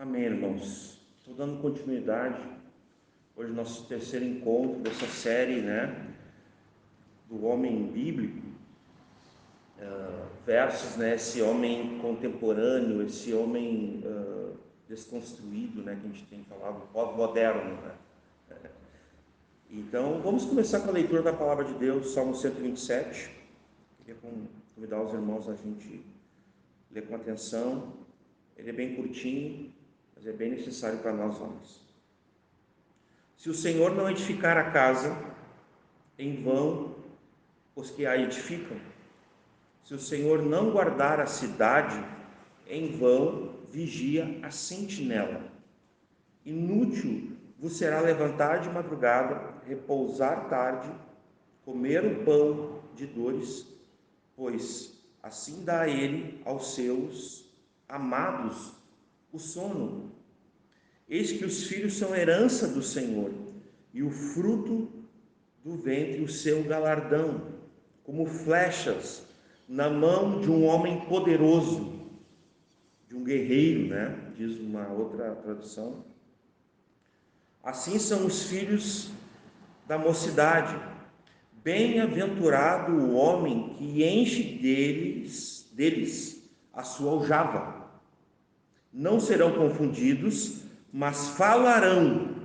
Amém, irmãos. Estou dando continuidade. Hoje nosso terceiro encontro dessa série, do homem bíblico, versus, esse homem contemporâneo, esse homem desconstruído, que a gente tem falado, pós-moderno, Então, vamos começar com a leitura da palavra de Deus, Salmo 127. Queria convidar os irmãos a gente ler com atenção. Ele é bem curtinho, mas é bem necessário para nós homens. Se o Senhor não edificar a casa, em vão os que a edificam. Se o Senhor não guardar a cidade, em vão vigia a sentinela. Inútil vos será levantar de madrugada, repousar tarde, comer o pão de dores, pois assim dá ele aos seus amados o sono. Eis que os filhos são herança do Senhor, e o fruto do ventre o seu galardão, como flechas na mão de um homem poderoso, de um guerreiro, diz uma outra tradução. Assim são os filhos da mocidade. Bem-aventurado o homem que enche deles a sua aljava. Não serão confundidos, mas falarão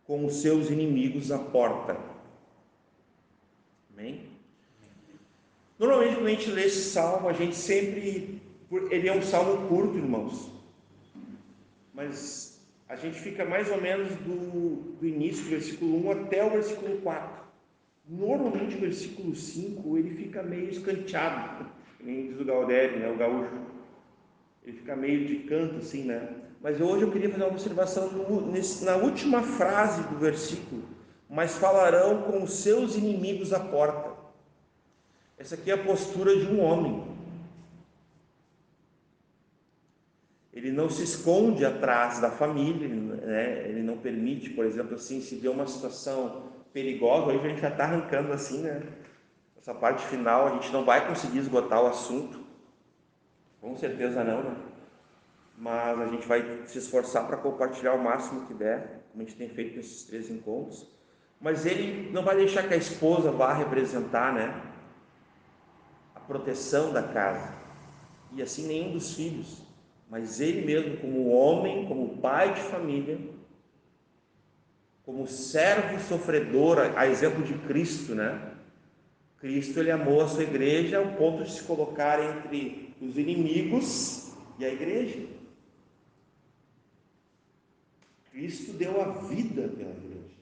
com os seus inimigos à porta. Amém? Normalmente, quando a gente lê esse salmo, a gente sempre... Ele é um salmo curto, irmãos. Mas a gente fica mais ou menos do início do versículo 1 até o versículo 4. Normalmente, o versículo 5, ele fica meio escanteado. Nem diz o Gaudério, o gaúcho. Ele fica meio de canto, assim, Mas hoje eu queria fazer uma observação na última frase do versículo. Mas falarão com os seus inimigos à porta. Essa aqui é a postura de um homem. Ele não se esconde atrás da família, Ele não permite, por exemplo, assim, se vê uma situação perigosa, hoje a gente já está arrancando assim, Essa parte final a gente não vai conseguir esgotar o assunto. Com certeza não, Mas a gente vai se esforçar para compartilhar o máximo que der, como a gente tem feito nesses 3 encontros. Mas ele não vai deixar que a esposa vá representar, a proteção da casa, e assim nenhum dos filhos, mas ele mesmo, como homem, como pai de família, como servo sofredor, a exemplo de Cristo, Cristo, ele amou a sua igreja ao ponto de se colocar entre os inimigos e a igreja. Cristo deu a vida pela igreja.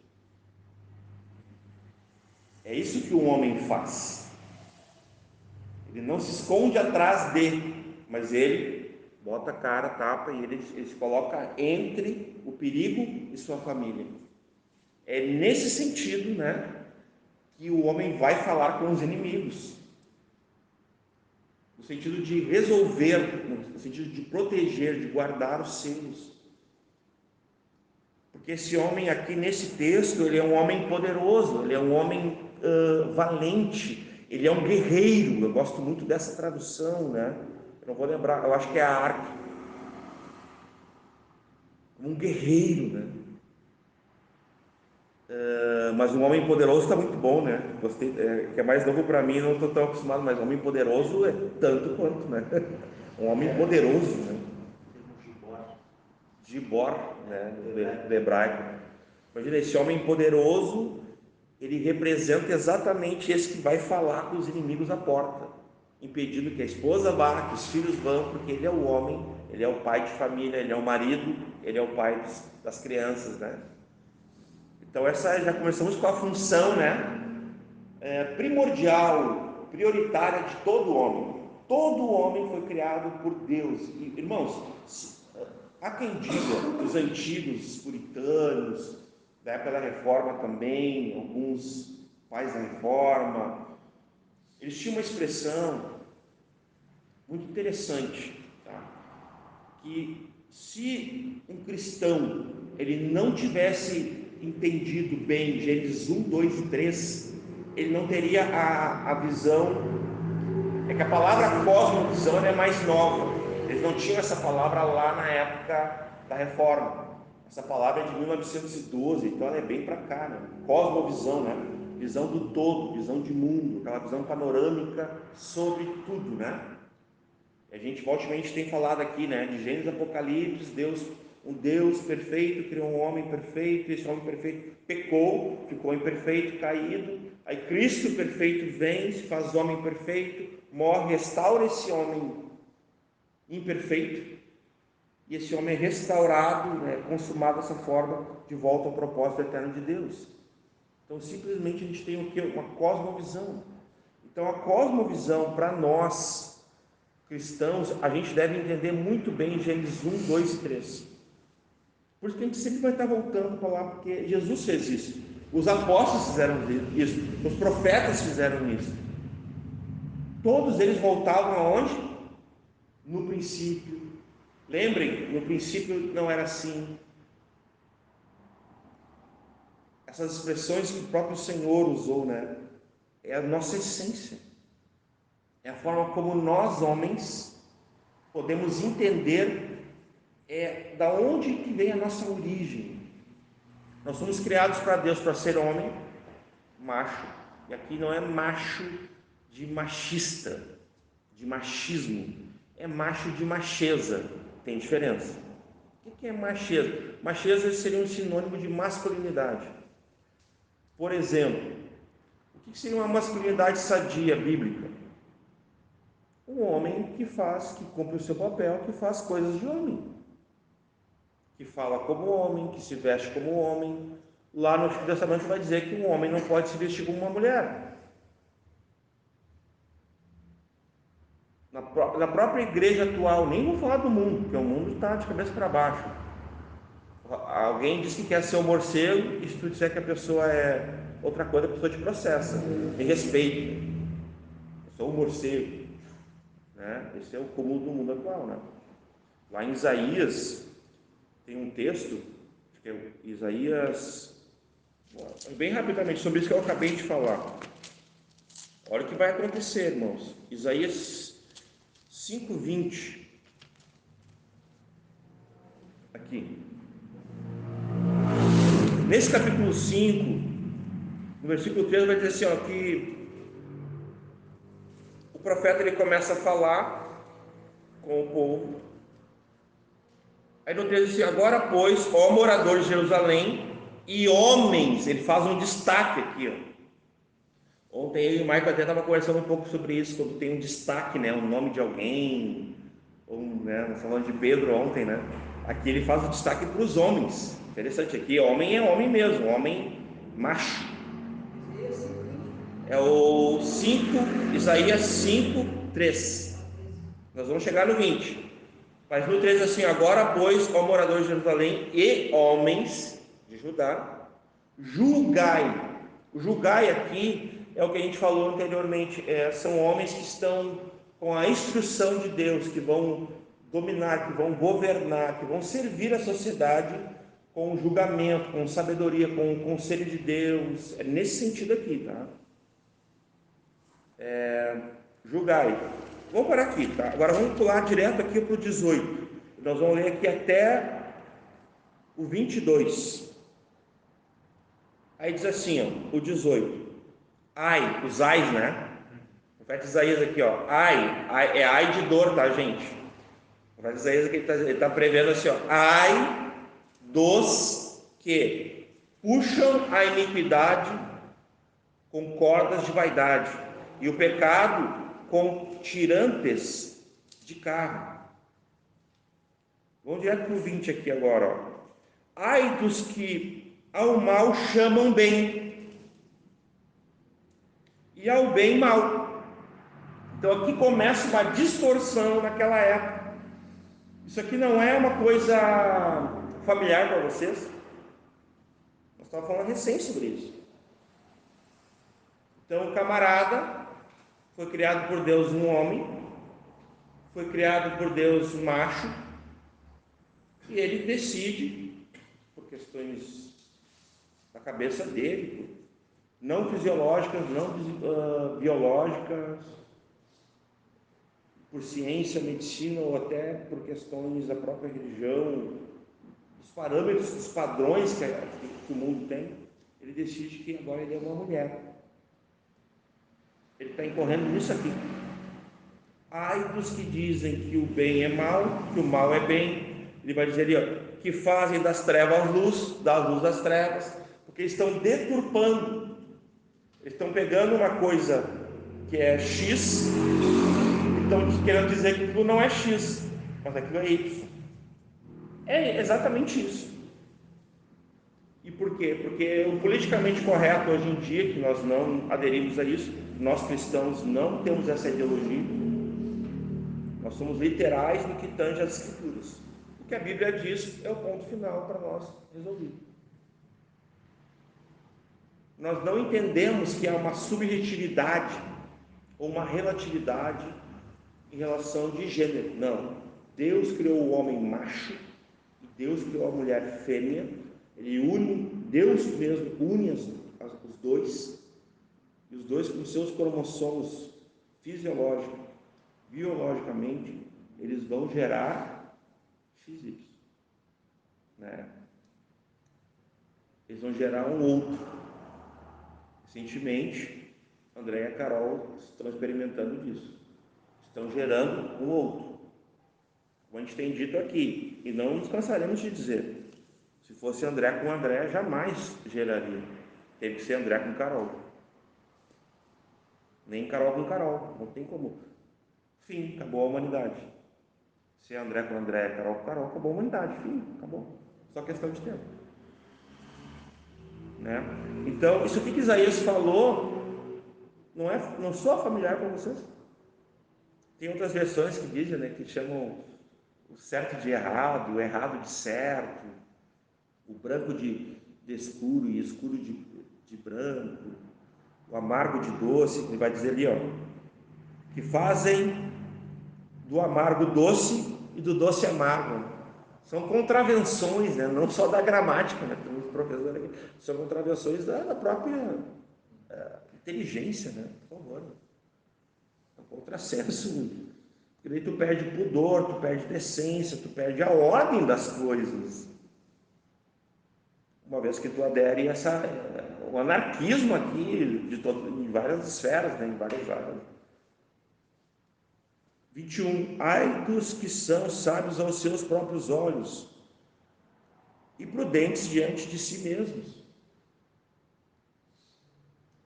É isso que um homem faz. Ele não se esconde atrás mas ele bota a cara, tapa, e ele se coloca entre o perigo e sua família. É nesse sentido, que o homem vai falar com os inimigos. No sentido de resolver, no sentido de proteger, de guardar os seus. Porque esse homem aqui nesse texto, ele é um homem poderoso, ele é um homem valente, ele é um guerreiro. Eu gosto muito dessa tradução, Eu não vou lembrar, eu acho que é a Arque. Um guerreiro, mas um homem poderoso está muito bom, Gostei, que é mais novo para mim, não estou tão acostumado, mas homem poderoso é tanto quanto, Um homem poderoso, Gibor, do hebraico. Imagina, esse homem poderoso, ele representa exatamente esse que vai falar com os inimigos à porta, impedindo que a esposa vá, que os filhos vão, porque ele é o homem, ele é o pai de família, ele é o marido, ele é o pai das crianças, Então já começamos com a função, primordial, prioritária de todo homem. Todo homem foi criado por Deus. E, irmãos, há quem diga, os antigos puritanos, da época da Reforma também, alguns pais da Reforma, eles tinham uma expressão muito interessante, que se um cristão ele não tivesse entendido bem Gênesis 1, 2 e 3, ele não teria a visão. É que a palavra cosmovisão é mais nova, eles não tinham essa palavra lá na época da Reforma. Essa palavra é de 1912, então ela é bem para cá, né? Cosmovisão, né? Visão do todo, visão de mundo, aquela visão panorâmica sobre tudo, né? A gente, volta e meia, a gente tem falado aqui, né? De Gênesis, Apocalipse, Deus, um Deus perfeito, criou um homem perfeito, esse homem perfeito pecou, ficou imperfeito, caído, aí Cristo perfeito vem, se faz homem perfeito, morre, restaura esse homem imperfeito, e esse homem é restaurado, né, consumado dessa forma, de volta ao propósito eterno de Deus. Então, simplesmente a gente tem o quê? Uma cosmovisão. Então, a cosmovisão, para nós, cristãos, a gente deve entender muito bem Gênesis 1, 2 e 3. Por isso que a gente sempre vai estar voltando para lá, porque Jesus fez isso. Os apóstolos fizeram isso. Os profetas fizeram isso. Todos eles voltavam aonde? No princípio. Lembrem, no princípio não era assim. Essas expressões que o próprio Senhor usou, né? É a nossa essência. É a forma como nós, homens, podemos entender da onde que vem a nossa origem. Nós somos criados para Deus para ser homem, macho. E aqui não é macho de machista, de machismo. É macho de macheza. Tem diferença. O que é macheza? Macheza seria um sinônimo de masculinidade. Por exemplo, o que seria uma masculinidade sadia bíblica? Um homem que cumpre o seu papel, que faz coisas de homem, que fala como homem, que se veste como homem. Lá no Antigo Testamento vai dizer que um homem não pode se vestir como uma mulher. Na própria igreja atual, nem vou falar do mundo, porque o mundo está de cabeça para baixo. Alguém diz que quer ser um morcego, e se tu disser que a pessoa é outra coisa, a pessoa te processa. Tem respeito. Eu sou um morcego, né? Esse é o comum do mundo atual, né? Lá em Isaías tem um texto, que é Isaías, bem rapidamente, sobre isso que eu acabei de falar. Olha o que vai acontecer, irmãos. Isaías 5:20. Aqui. Nesse capítulo 5, no versículo 3, vai dizer assim, ó, que o profeta ele começa a falar com o povo. Aí no 3 diz assim: agora, pois, ó moradores de Jerusalém e homens, ele faz um destaque aqui, ó. Ontem eu e o Michael até estava conversando um pouco sobre isso, quando tem um destaque, né, o nome de alguém, né, nós falamos de Pedro ontem, né? Aqui ele faz o destaque para os homens. Interessante, aqui homem é homem mesmo, homem macho. É o 5, Isaías 5, 3. Nós vamos chegar no 20. Mas no 3 assim: agora, pois, ó moradores de Jerusalém e homens de Judá, julgai. O julgai aqui é o que a gente falou anteriormente, são homens que estão com a instrução de Deus, que vão dominar, que vão governar, que vão servir a sociedade com julgamento, com sabedoria, com o conselho de Deus. É nesse sentido aqui, tá? Julgai. Vamos parar aqui, tá? Agora vamos pular direto aqui para o 18. Nós vamos ler aqui até o 22. Aí diz assim, ó, o 18. Ai, os ais, né? O profeta Isaías aqui, ó. Ai, é ai de dor, tá, gente? O profeta Isaías aqui ele tá prevendo assim, ó. Ai dos que puxam a iniquidade com cordas de vaidade e o pecado com tirantes de carro. Vamos direto para o 20 aqui agora, ó. Ai dos que ao mal chamam bem e ao bem mal. Então aqui começa uma distorção naquela época. Isso aqui não é uma coisa familiar para vocês. Nós estávamos falando recente sobre isso. Então o camarada foi criado por Deus um homem, foi criado por Deus um macho, e ele decide, por questões da cabeça dele, não fisiológicas, não biológicas, por ciência, medicina ou até por questões da própria religião, parâmetros, os padrões que o mundo tem, ele decide que agora ele é uma mulher. Ele está incorrendo nisso aqui. Ai dos que dizem que o bem é mal, que o mal é bem. Ele vai dizer ali, ó, que fazem das trevas luz, da luz das trevas, porque estão deturpando. Eles estão pegando uma coisa que é X e estão querendo dizer que aquilo não é X, mas aquilo é Y. É exatamente isso. E por quê? Porque o politicamente correto hoje em dia, que nós não aderimos a isso, nós cristãos não temos essa ideologia, nós somos literais no que tange as Escrituras. O que a Bíblia diz é o ponto final para nós resolver. Nós não entendemos que há uma subjetividade ou uma relatividade em relação de gênero. Não. Deus criou o homem macho e Deus criou a mulher fêmea. Ele une, Deus mesmo une os dois, e os dois com seus cromossomos fisiológicos, biologicamente, eles vão gerar XY, né? Eles vão gerar um outro. Recentemente, André e a Carol estão experimentando disso, estão gerando um outro, como a gente tem dito aqui, e não nos cansaremos de dizer. Se fosse André com André, jamais geraria. Teve que ser André com Carol. Nem Carol com Carol. Não tem como. Fim, acabou a humanidade. Se é André com André, Carol com Carol, acabou a humanidade. Fim, acabou. Só questão de tempo. Né? Então, isso aqui que Isaías falou não soa familiar para vocês? Tem outras versões que dizem, né, que chamam o certo de errado, o errado de certo, o branco de escuro e escuro de branco, o amargo de doce. Ele vai dizer ali, ó, que fazem do amargo doce e do doce amargo. São contravenções, né? Não só da gramática, né? Tem uns professores aqui, são contravenções da própria inteligência, né? Por favor. É um contrassenso. Porque daí tu perde pudor, tu perde decência, tu perde a ordem das coisas. Uma vez que tu adere a o anarquismo aqui em várias esferas, né? Em várias áreas. 21. Ai dos que são sábios aos seus próprios olhos e prudentes diante de si mesmos.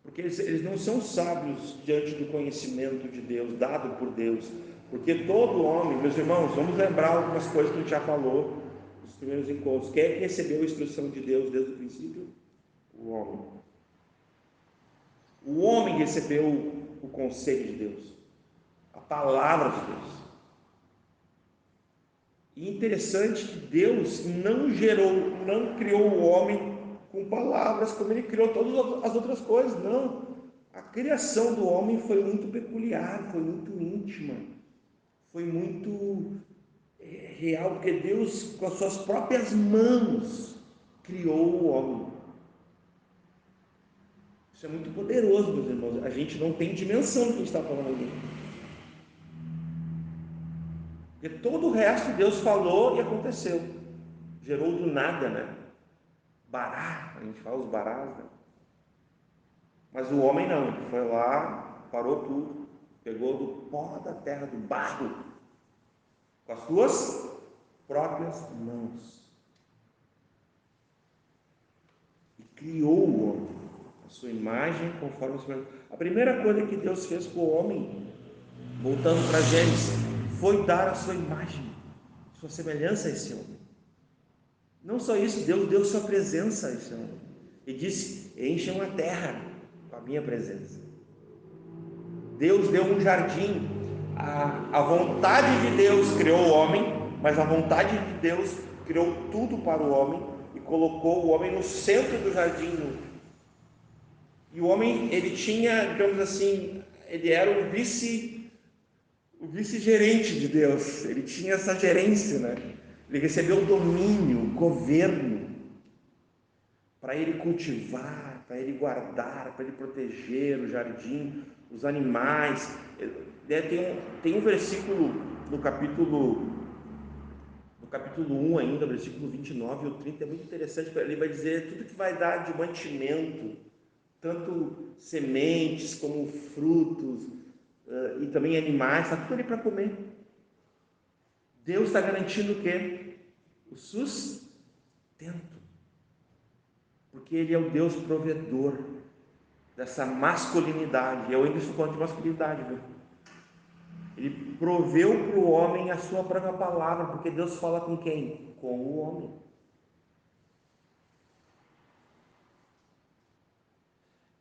Porque eles não são sábios diante do conhecimento de Deus, dado por Deus. Porque todo homem, meus irmãos, vamos lembrar algumas coisas que a gente já falou nos primeiros encontros. Quem é que recebeu a instrução de Deus desde o princípio? O homem. O homem recebeu o conselho de Deus, a palavra de Deus. E interessante que Deus não criou o homem com palavras como ele criou todas as outras coisas, não. A criação do homem foi muito peculiar, foi muito íntima, foi muito real, porque Deus, com as suas próprias mãos, criou o homem. Isso é muito poderoso, meus irmãos. A gente não tem dimensão do que a gente está falando aqui. Porque todo o resto Deus falou e aconteceu. Gerou do nada, né? Bará, a gente fala os barás, né? Mas o homem não, ele foi lá, parou tudo, pegou do pó da terra, do barro, com as suas próprias mãos. E criou o homem, a sua imagem conforme a sua... A primeira coisa que Deus fez com o homem, voltando para Gênesis, foi dar a sua imagem, sua semelhança a esse homem. Não só isso, Deus deu sua presença a esse homem. E disse, encham a terra com a minha presença. Deus deu um jardim. A vontade de Deus criou o homem, mas a vontade de Deus criou tudo para o homem e colocou o homem no centro do jardim. E o homem, ele tinha, digamos assim, ele era o vice-gerente de Deus. Ele tinha essa gerência, né? Ele recebeu o domínio, o governo, para ele cultivar, para ele guardar, para ele proteger o jardim, os animais. Tem um versículo no capítulo capítulo 1 ainda, versículo 29 e o 30, é muito interessante. Ele vai dizer tudo que vai dar de mantimento, tanto sementes como frutos, e também animais, está tudo ali para comer. Deus está garantindo o quê? O sustento. Porque Ele é o Deus provedor dessa masculinidade. Eu ainda estou falando de masculinidade, viu? Ele proveu para o homem a sua própria palavra, porque Deus fala com quem? Com o homem.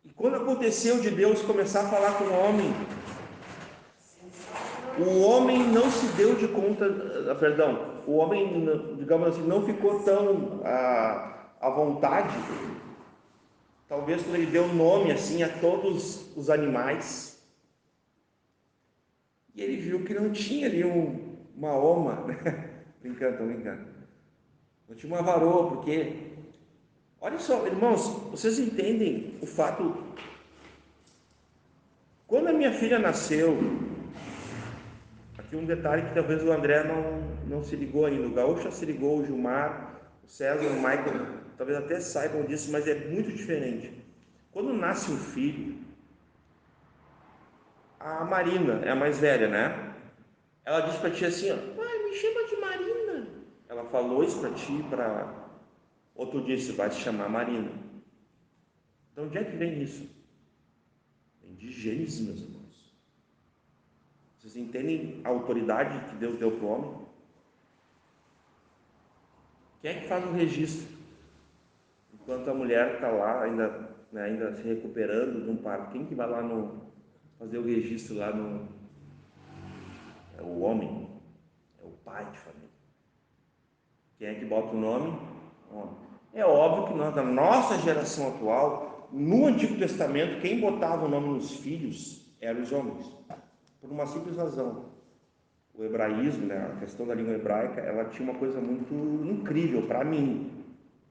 E quando aconteceu de Deus começar a falar com o homem não se deu de conta, o homem, digamos assim, não ficou tão à vontade, talvez quando ele deu nome assim a todos os animais, e ele viu que não tinha ali uma oma, né? Brincando, não tinha uma varoa, porque, olha só, irmãos, vocês entendem o fato, quando a minha filha nasceu, aqui um detalhe que talvez o André não se ligou ainda, o Gaúcho já se ligou, o Gilmar, o César, o Michael, talvez até saibam disso, mas é muito diferente. Quando nasce um filho, a Marina é a mais velha, né? Ela diz para ti assim, ó, pai, me chama de Marina. Ela falou isso para ti, outro dia você vai se chamar Marina. De onde é que vem isso? Vem de Gênesis, meus irmãos. Vocês entendem a autoridade que Deus deu para o homem? Quem é que faz o registro? Enquanto a mulher está lá, ainda se recuperando de um parto, quem que vai lá fazer o registro lá no... É o homem, é o pai de família. Quem é que bota o nome? O homem. É óbvio que nós, na nossa geração atual, no Antigo Testamento, quem botava o nome nos filhos eram os homens, por uma simples razão. O hebraísmo, né, a questão da língua hebraica, ela tinha uma coisa muito incrível para mim.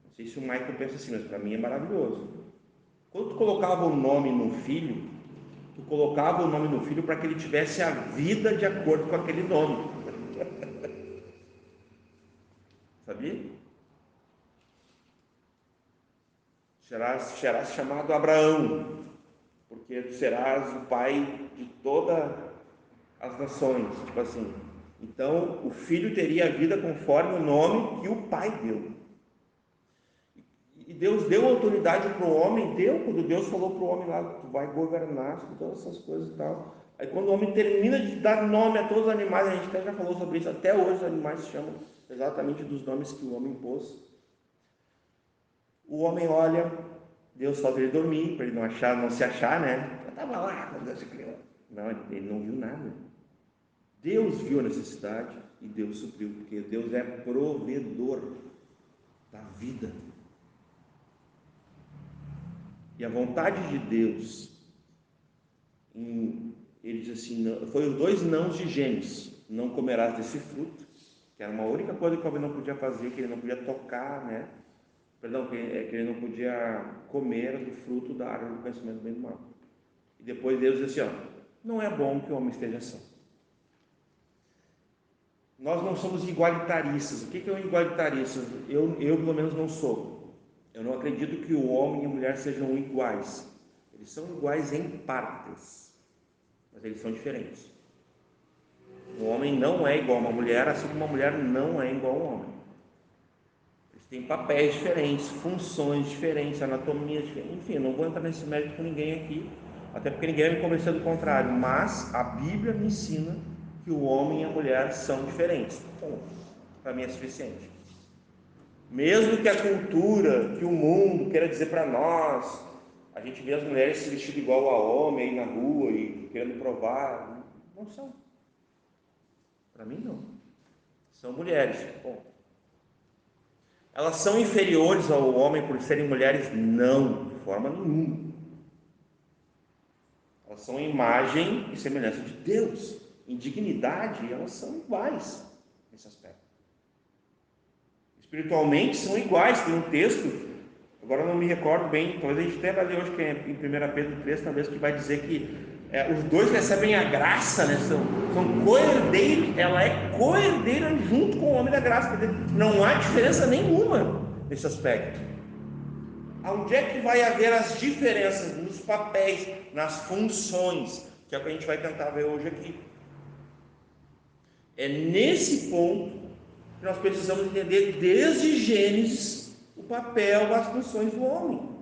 Não sei se o Michael pensa assim, mas para mim é maravilhoso. Quando tu colocava o nome no filho, tu colocava o nome no filho para que ele tivesse a vida de acordo com aquele nome. Sabia? Serás chamado Abraão, porque tu serás o pai de todas as nações. Tipo assim. Então, o filho teria a vida conforme o nome que o pai deu. E Deus deu autoridade para o homem, quando Deus falou para o homem lá, tu vai governar sobre todas essas coisas e tal. Aí quando o homem termina de dar nome a todos os animais, a gente até já falou sobre isso, até hoje os animais se chamam exatamente dos nomes que o homem pôs. O homem olha, Deus faz ele dormir, para ele não se achar, né? Eu estava lá quando Deus se criou. Não, ele não viu nada. Deus viu a necessidade e Deus supriu, porque Deus é provedor da vida. E a vontade de Deus, ele diz assim, foi os 2 nãos de Gênesis: não comerás desse fruto, que era uma única coisa que o homem não podia fazer, que ele não podia tocar, né? Perdão, que ele não podia comer do fruto da árvore do conhecimento do bem e do mal. E depois Deus diz assim, ó, não é bom que o homem esteja só. Nós não somos igualitaristas. O que é um igualitarista? Eu pelo menos não sou. Eu não acredito que o homem e a mulher sejam iguais. Eles são iguais em partes, mas eles são diferentes. O homem não é igual a uma mulher, assim como uma mulher não é igual a um homem. Eles têm papéis diferentes, funções diferentes, anatomia diferente. Enfim, não vou entrar nesse mérito com ninguém aqui, até porque ninguém vai me convencer do contrário. Mas a Bíblia me ensina que o homem e a mulher são diferentes. Para mim é suficiente. Mesmo que a cultura, que o mundo queira dizer para nós, a gente vê as mulheres se vestindo igual a homem aí na rua e querendo provar, não são. Para mim não. São mulheres. Bom, elas são inferiores ao homem por serem mulheres? Não, de forma nenhuma. Elas são imagem e semelhança de Deus. Em dignidade, elas são iguais nesse aspecto. Espiritualmente são iguais. Tem um texto, agora eu não me recordo bem, talvez a gente até vai ler hoje, que é em 1 Pedro 3, talvez, que vai dizer que os dois recebem a graça, né? São co-herdeiros, ela é co-herdeira junto com o homem da graça. Não há diferença nenhuma nesse aspecto. Onde é que vai haver as diferenças nos papéis, nas funções, que é o que a gente vai tentar ver hoje aqui. É nesse ponto que nós precisamos entender desde Gênesis o papel, as funções do homem.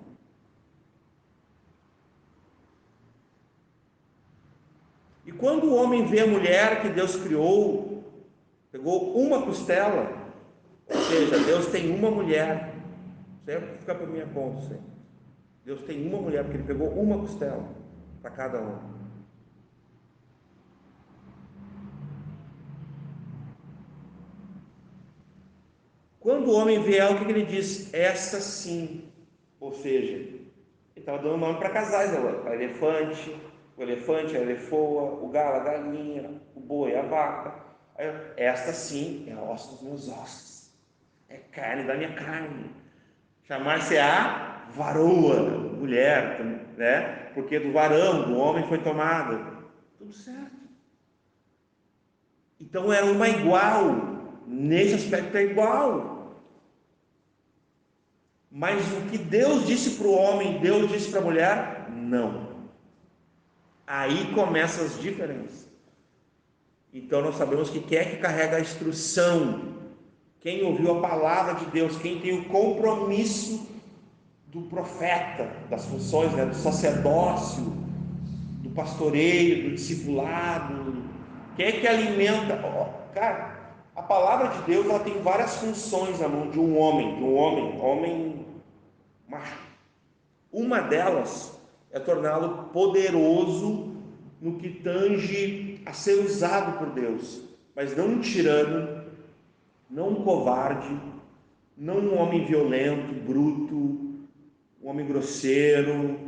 E quando o homem vê a mulher que Deus criou, pegou uma costela, ou seja, Deus tem uma mulher, sempre fica para minha conta, sempre. Deus tem uma mulher, porque Ele pegou uma costela para cada um. Quando o homem vê ela, o que ele diz? Essa sim. Ou seja, ele estava dando nome para casais, o elefante, a elefoa, o galo, a galinha, o boi, a vaca. Esta sim é osso dos meus ossos, é carne da minha carne. Chamar-se a varoa, mulher, né? Porque do varão, do homem foi tomada. Tudo certo. Então era uma igual, nesse aspecto é igual. Mas o que Deus disse para o homem, Deus disse para a mulher, não. Aí começam as diferenças. Então nós sabemos que quem é que carrega a instrução, quem ouviu a palavra de Deus, quem tem o compromisso do profeta, das funções, né, do sacerdócio, do pastoreio, do discipulado, quem é que alimenta? Cara, a palavra de Deus, ela tem várias funções na mão de um homem macho. Uma delas é torná-lo poderoso no que tange a ser usado por Deus, mas não um tirano, não um covarde, não um homem violento, bruto, um homem grosseiro.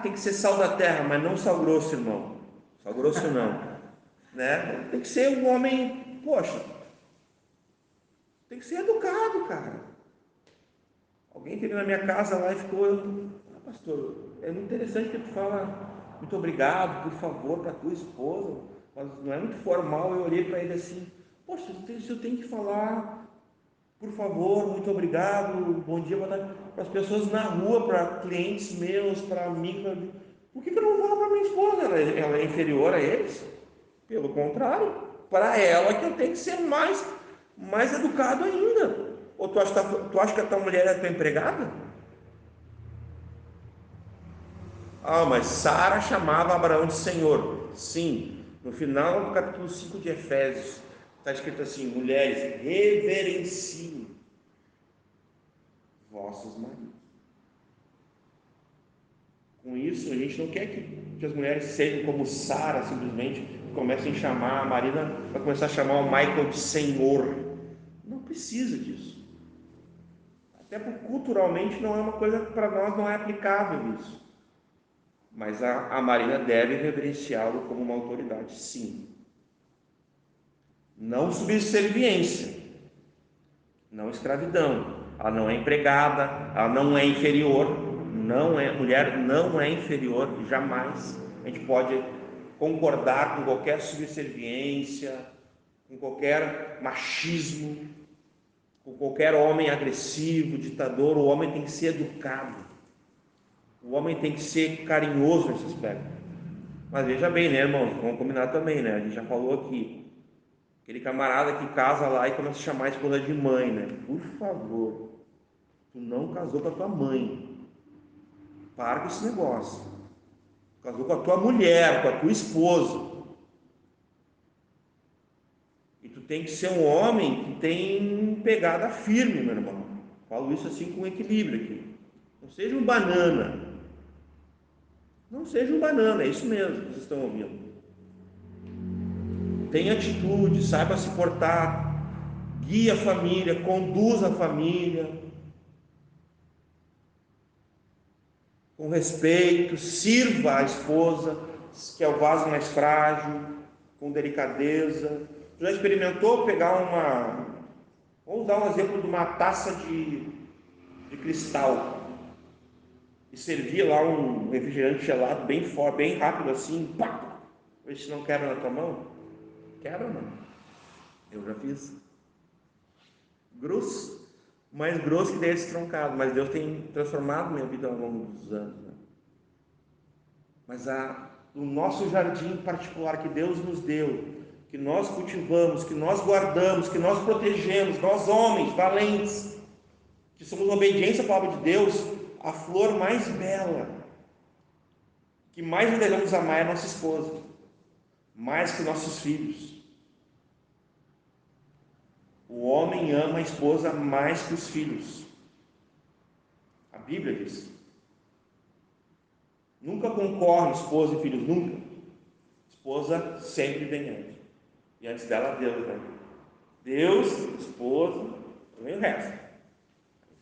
Tem que ser sal da terra, mas não sal grosso, irmão. Sal grosso não, né? Tem que ser um homem, poxa, tem que ser educado, cara. Alguém teve na minha casa lá e ficou, pastor, é muito interessante que tu fala muito obrigado, por favor, para tua esposa, mas não é muito formal. Eu olhei para ele assim, poxa, eu tenho que falar por favor, muito obrigado, bom dia, boa tarde, para as pessoas na rua, para clientes meus, para amigos. Por que eu não vou falar para minha esposa? Ela é inferior a eles? Pelo contrário, para ela que eu tenho que ser mais educado ainda. Ou tu acha que a tua mulher é a tua empregada? Mas Sara chamava Abraão de Senhor. Sim, no final do capítulo 5 de Efésios, está escrito assim: mulheres, reverenciem vossos maridos. Com isso, a gente não quer que as mulheres sejam como Sara, simplesmente comecem a chamar a Marina, vai começar a chamar o Michael de Senhor. Não precisa disso. Até porque culturalmente não é uma coisa, para nós não é aplicável isso. Mas a Marina deve reverenciá-lo como uma autoridade, sim. Não subserviência, não escravidão. Ela não é empregada, ela não é inferior, mulher não é inferior, jamais. A gente pode concordar com qualquer subserviência, com qualquer machismo, com qualquer homem agressivo, ditador. O homem tem que ser educado, o homem tem que ser carinhoso nesse aspecto. Mas veja bem, né, irmãos, vamos combinar também, né? A gente já falou aqui, aquele camarada que casa lá e começa a chamar a esposa de mãe, né? Por favor, tu não casou com a tua mãe. Para com esse negócio. Casou com a tua mulher, com a tua esposa. E tu tem que ser um homem que tem pegada firme, meu irmão. Falo isso assim com equilíbrio aqui. Não seja um banana. Não seja um banana, é isso mesmo que vocês estão ouvindo. Tenha atitude, saiba se portar, guie a família, conduza a família com respeito, sirva a esposa, que é o vaso mais frágil, com delicadeza. Já experimentou pegar vamos dar um exemplo de uma taça de cristal e servir lá um refrigerante gelado bem forte, bem rápido assim, pá, Vê se não quebra na tua mão. Quebra, mano. Eu já fiz. Grosso. Mais grosso que desse troncado. Mas Deus tem transformado minha vida ao longo dos anos, né? Mas o nosso jardim particular que Deus nos deu, que nós cultivamos, que nós guardamos, que nós protegemos, nós homens valentes, que somos obedientes à palavra de Deus, a flor mais bela, que mais nós devemos amar é a nossa esposa, mais que nossos filhos. O homem ama a esposa mais que os filhos. A Bíblia diz. Nunca concorre esposa e filhos, nunca. Esposa sempre vem antes. E antes dela, Deus, né? Deus, esposa, vem o resto.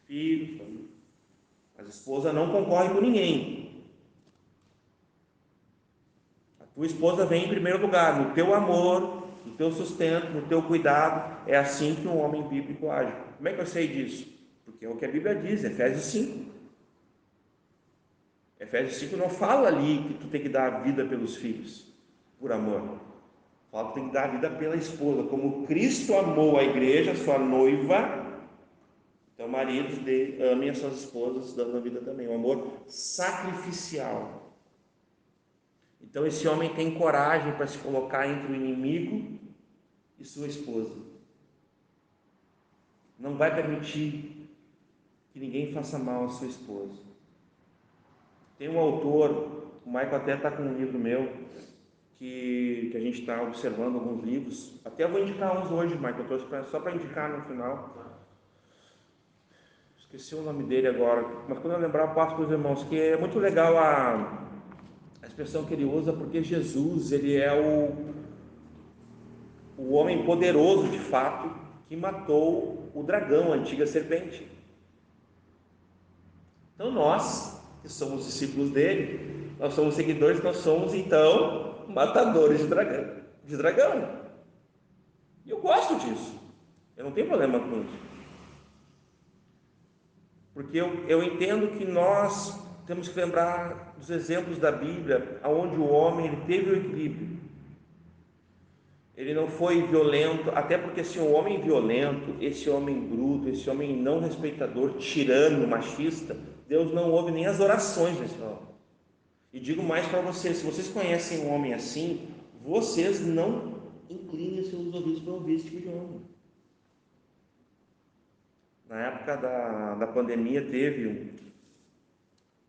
Filhos, família. Mas a esposa não concorre com ninguém. A tua esposa vem em primeiro lugar, no teu amor, no teu sustento, no teu cuidado. É assim que um homem bíblico age. Como é que eu sei disso? Porque é o que a Bíblia diz, Efésios 5. Efésios 5 não fala ali que tu tem que dar a vida pelos filhos, por amor. Fala que tem que dar a vida pela esposa, como Cristo amou a igreja, sua noiva. Então, maridos, amem as suas esposas, dando a vida também. Um amor sacrificial. Então, esse homem tem coragem para se colocar entre o inimigo e sua esposa. Não vai permitir que ninguém faça mal à sua esposa. Tem um autor, o Michael até está com um livro meu, que a gente está observando alguns livros. Até vou indicar uns hoje, Michael, eu trouxe só para indicar no final. Esqueci o nome dele agora, mas quando eu lembrar eu passo para os irmãos, que é muito legal a expressão que ele usa, porque Jesus, ele é o homem poderoso de fato, que matou o dragão, a antiga serpente. Então nós, que somos discípulos dele, nós somos seguidores, nós somos então matadores de dragão. E eu gosto disso, eu não tenho problema com isso. Porque eu entendo que nós temos que lembrar dos exemplos da Bíblia, onde o homem ele teve o equilíbrio. Ele não foi violento, até porque se um homem violento, esse homem bruto, esse homem não respeitador, tirano, machista, Deus não ouve nem as orações desse homem. E digo mais para vocês, se vocês conhecem um homem assim, vocês não inclinem seus ouvidos para ouvir esse tipo de homem. Na época da pandemia teve,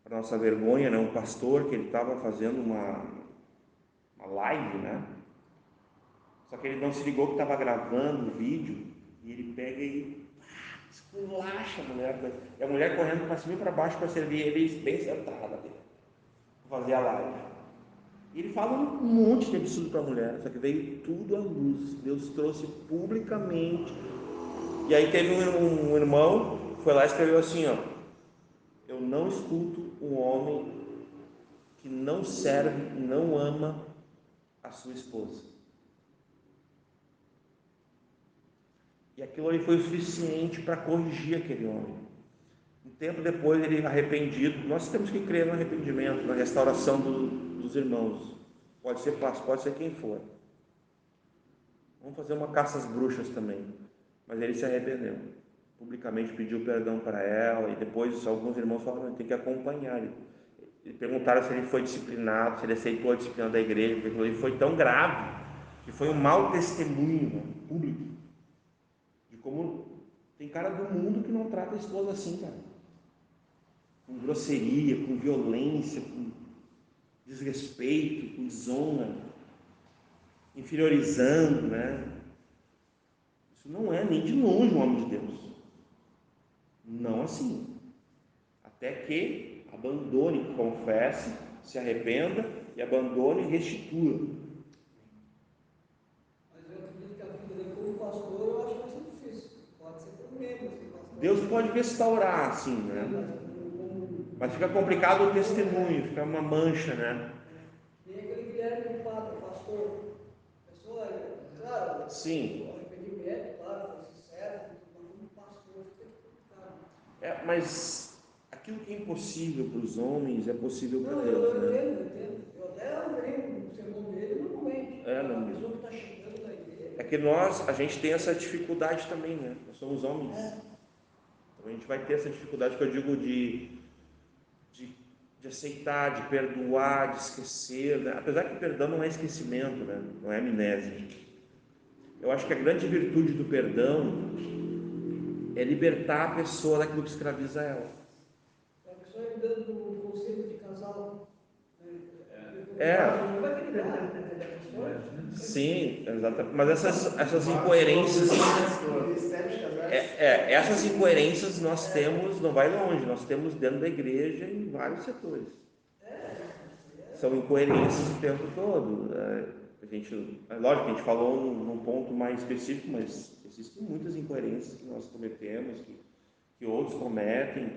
para nossa vergonha, né, um pastor que ele estava fazendo uma live, né? Só que ele não se ligou que estava gravando o vídeo e ele pega e esculacha a mulher. E a mulher correndo para cima e para baixo para servir ele bem sentada para fazer a live. E ele fala um monte de absurdo para a mulher, só que veio tudo à luz. Deus trouxe publicamente. E aí teve um irmão, foi lá e escreveu assim, ó: eu não escuto um homem que não serve, não ama a sua esposa. E aquilo ali foi o suficiente para corrigir aquele homem. Um tempo depois, ele arrependido. Nós temos que crer no arrependimento, na restauração dos irmãos. Pode ser pastor, pode ser quem for. Vamos fazer uma caça às bruxas também. Mas ele se arrependeu. Publicamente pediu perdão para ela. E depois alguns irmãos falaram que tem que acompanhar ele. E perguntaram se ele foi disciplinado, se ele aceitou a disciplina da igreja, porque ele foi tão grave que foi um mau testemunho, né, público, de como tem cara do mundo que não trata a esposa assim, cara, com grosseria, com violência, com desrespeito, com desonra, inferiorizando, né? Isso não é nem de longe um homem de Deus, não assim. Até que abandone, confesse, se arrependa e abandone e restitua. Deus pode restaurar, assim, né? Mas fica complicado o testemunho, fica uma mancha, né? Tem aquele Guilherme Padre, pastor. Pessoa, claro, sim, o arrependimento, claro, foi sincero, mas como pastor, fica complicado. Mas aquilo que é impossível para os homens é possível para Não, Deus, eu né? entendo. Eu até lembrei um sermão dele, mas não A pessoa que está chegando na igreja. É que a gente tem essa dificuldade também, né? Nós somos homens. Então a gente vai ter essa dificuldade que eu digo de aceitar, de perdoar, de esquecer, né? Apesar que perdão não é esquecimento, né? Não é amnésia. Eu acho que a grande virtude do perdão é libertar a pessoa daquilo que escraviza ela. A pessoa dando um conselho de casal. É. Não vai brigar, Sim, exatamente. Mas essas incoerências, essas incoerências nós temos, não vai longe, nós temos dentro da igreja em vários setores. São incoerências o tempo todo. Lógico que a gente falou num ponto mais específico, mas existem muitas incoerências que nós cometemos, que outros cometem,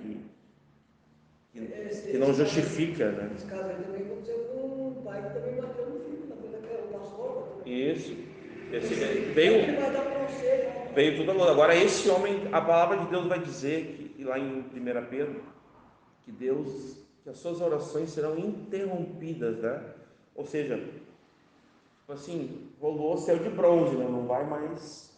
que não justifica, né? Esse caso aí também aconteceu com um pai que também bateu no filho, na frente daquele pastor. Isso. Veio tudo agora. Agora, esse homem, a palavra de Deus vai dizer, que lá em 1 Pedro, que as suas orações serão interrompidas, né? Ou seja, tipo assim, rolou céu de bronze, né? Não vai mais.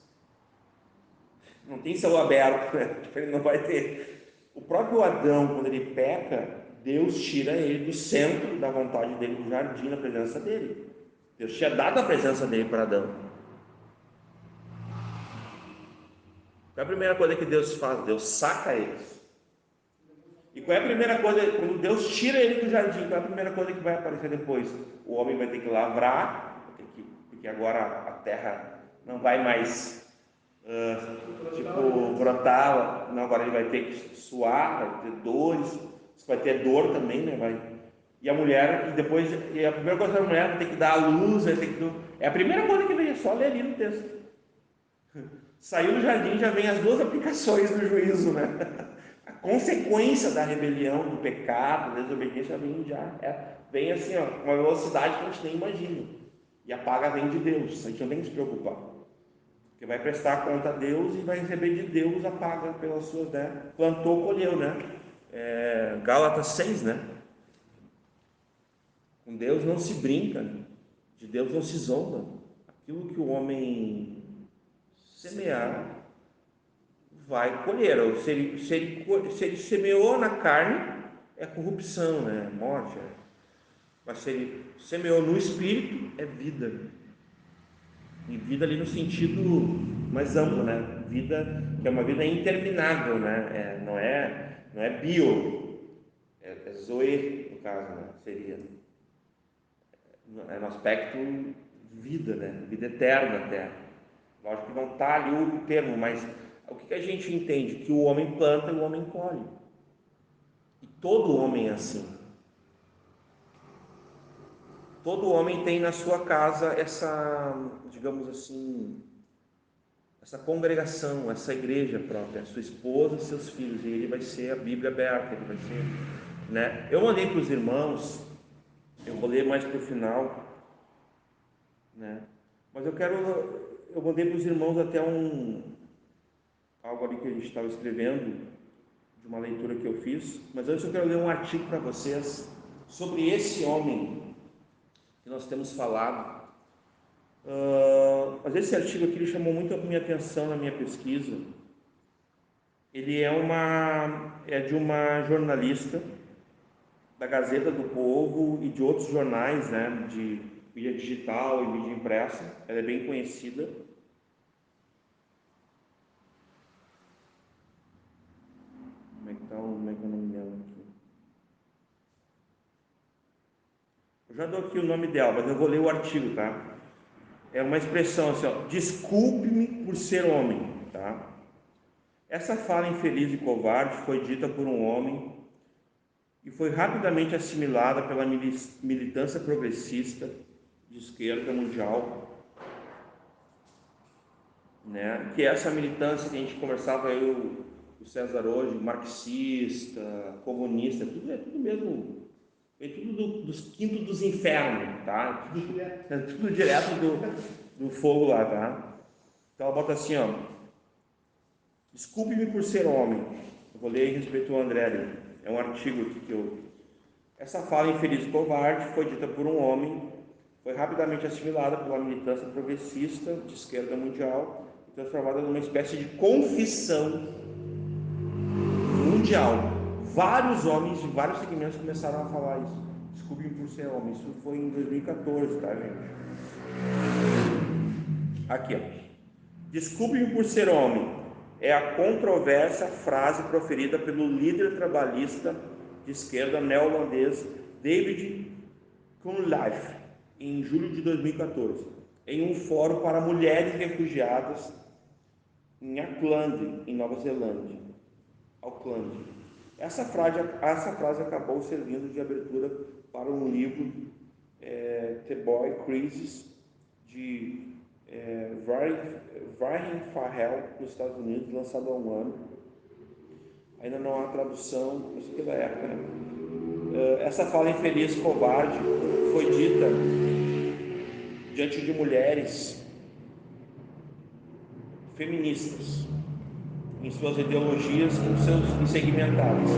Não tem céu aberto, né? Ele não vai ter. O próprio Adão, quando ele peca, Deus tira ele do centro da vontade dele, do jardim, na presença dele. Deus tinha dado a presença dele para Adão. Qual é a primeira coisa que Deus faz? Deus saca eles. E qual é a primeira coisa, quando Deus tira ele do jardim, qual é a primeira coisa que vai aparecer depois? O homem vai ter que lavrar, porque agora a terra não vai mais brotar, não, agora ele vai ter que suar, vai ter dores, vai ter dor também, né? E a mulher, e a primeira coisa da mulher vai ter que dar a luz, é a primeira coisa que vem, é só ler ali no texto. Saiu do jardim, já vem as duas aplicações do juízo, né? A consequência da rebelião, do pecado, da desobediência vem assim, ó, uma velocidade que a gente nem imagina. E a paga vem de Deus, a gente não tem que se preocupar. Porque vai prestar conta a Deus e vai receber de Deus a paga pelas suas, né? Plantou, colheu, né? Gálatas 6, né? Com Deus não se brinca, né? De Deus não se zomba. Aquilo que o homem semear, vai colher. Se ele semeou na carne, é corrupção, né? Morte. Mas se ele semeou no espírito, é vida. E vida ali no sentido mais amplo, né? Vida que é uma vida interminável, né? Não é bio, é zoe, no caso, né? Seria. É no aspecto vida, né? Vida eterna até. Lógico que não está ali o termo, mas o que a gente entende? Que o homem planta e o homem colhe. E todo homem é assim. Todo homem tem na sua casa essa, digamos assim, essa congregação, essa igreja própria, sua esposa e seus filhos, e ele vai ser a Bíblia aberta, ele vai ser, né? Eu mandei para os irmãos, eu vou ler mais para o final, né? Mas eu mandei para os irmãos até algo ali que a gente estava escrevendo, de uma leitura que eu fiz, mas antes eu quero ler um artigo para vocês sobre esse homem que nós temos falado. Mas esse artigo aqui ele chamou muito a minha atenção na minha pesquisa. Ele é de uma jornalista da Gazeta do Povo e de outros jornais, né, de mídia digital e mídia impressa. Ela é bem conhecida. Como é que é o nome dela aqui? Eu já dou aqui o nome dela, mas eu vou ler o artigo, tá? É uma expressão assim, ó, desculpe-me por ser homem, tá? Essa fala infeliz e covarde foi dita por um homem e foi rapidamente assimilada pela militância progressista de esquerda mundial, né? Que é essa militância que a gente conversava, o César hoje, marxista, comunista, é tudo mesmo, é tudo dos quintos dos infernos, tá? Tudo direto do fogo lá, tá? Então ela bota assim, ó: desculpe-me por ser homem. Eu vou ler em respeito ao André ali. É um artigo aqui que essa fala infeliz e covarde foi dita por um homem Foi rapidamente assimilada pela militância progressista de esquerda mundial e transformada numa espécie de confissão mundial. Vários homens de vários segmentos começaram a falar isso. Desculpem por ser homem. Isso foi em 2014, tá, gente? Aqui, ó. Desculpe-me por ser homem. É a controversa frase proferida pelo líder trabalhista de esquerda neozelandês David Cunliffe em julho de 2014, em um fórum para mulheres refugiadas em Auckland, em Nova Zelândia. Auckland. Essa frase acabou servindo de abertura para um livro, The Boy Crisis, de Brian Farrell, nos Estados Unidos, lançado há um ano. Ainda não há tradução, isso aqui é da época, né? Essa fala infeliz, covarde, foi dita diante de mulheres feministas, em suas ideologias, com seus insegmentados.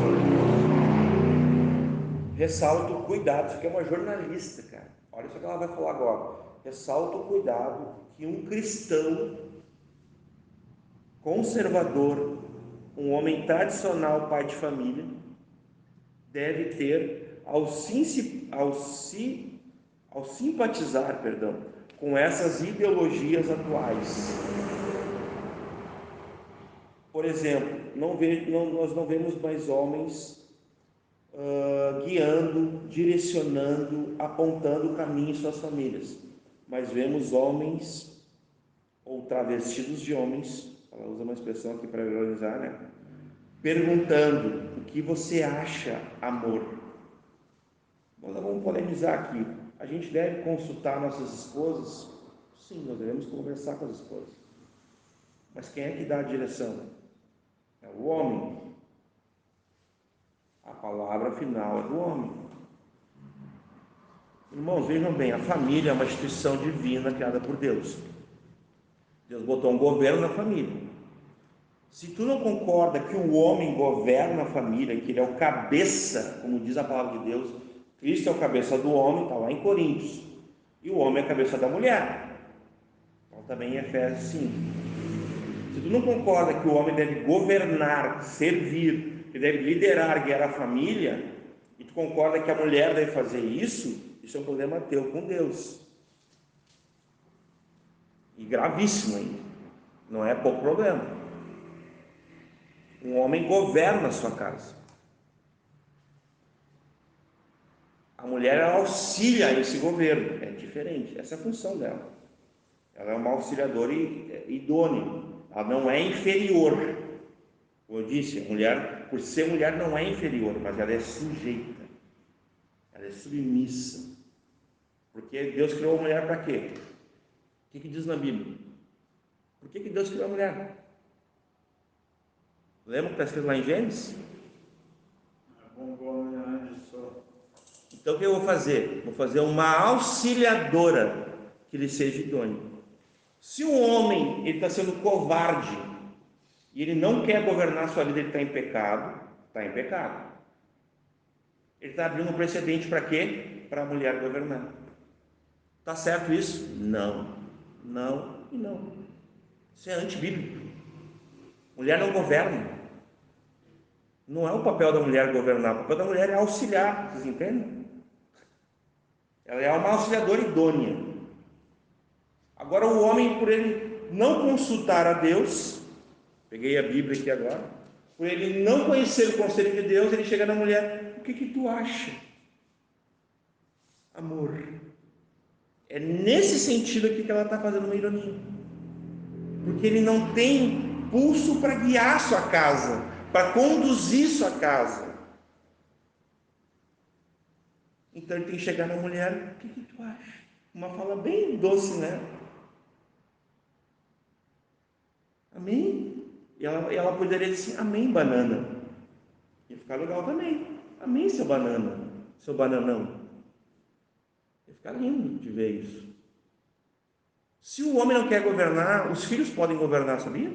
Ressalto o cuidado, isso aqui é uma jornalista, cara. Olha só o que ela vai falar agora. Ressalto o cuidado que um cristão conservador, um homem tradicional, pai de família, deve ter ao simpatizar, com essas ideologias atuais. Por exemplo, nós não vemos mais homens guiando, direcionando, apontando o caminho em suas famílias, mas vemos homens ou travestidos de homens, ela usa uma expressão aqui para ironizar, né? Perguntando: o que você acha, amor? Nós vamos polemizar aqui. A gente deve consultar nossas esposas? Sim, nós devemos conversar com as esposas. Mas quem é que dá a direção? É o homem. A palavra final é do homem. Irmãos, vejam bem, a família é uma instituição divina criada por Deus. Deus botou um governo na família. Se tu não concorda que o homem governa a família, que ele é o cabeça, como diz a palavra de Deus, Cristo é o cabeça do homem, está lá em Coríntios, e o homem é a cabeça da mulher, então também em Efésios 5. Se tu não concorda que o homem deve governar, servir, que deve liderar, guiar a família, e tu concorda que a mulher deve fazer isso, isso é um problema teu com Deus. E gravíssimo ainda. Não é pouco problema. Um homem governa a sua casa. A mulher auxilia esse governo. É diferente. Essa é a função dela. Ela é uma auxiliadora idônea. Ela não é inferior. Como eu disse, a mulher, por ser mulher, não é inferior, mas ela é sujeita. Ela é submissa. Porque Deus criou a mulher para quê? O que diz na Bíblia? Por que Deus criou a mulher? Lembra que está escrito lá em Gênesis? Então o que eu vou fazer? Vou fazer uma auxiliadora que lhe seja idônea. Se o homem está sendo covarde e ele não quer governar a sua vida, ele está em pecado, está em pecado. Ele está abrindo um precedente para quê? Para a mulher governar. Está certo isso? Não, não e não. Isso é antibíblico. Mulher não governa. Não é o papel da mulher governar, o papel da mulher é auxiliar, vocês entendem? Ela é uma auxiliadora idônea. Agora o homem, por ele não consultar a Deus, peguei a Bíblia aqui agora, por ele não conhecer o conselho de Deus, ele chega na mulher: o que tu acha, amor? É nesse sentido aqui que ela está fazendo uma ironia, porque ele não tem pulso para guiar sua casa, para conduzir sua casa. Então ele tem que chegar na mulher: o que tu acha? Uma fala bem doce, né? Amém? E ela poderia dizer assim: amém, banana. Ia ficar legal também. Amém, seu banana, seu bananão. Ia ficar lindo de ver isso. Se o homem não quer governar, os filhos podem governar, sabia?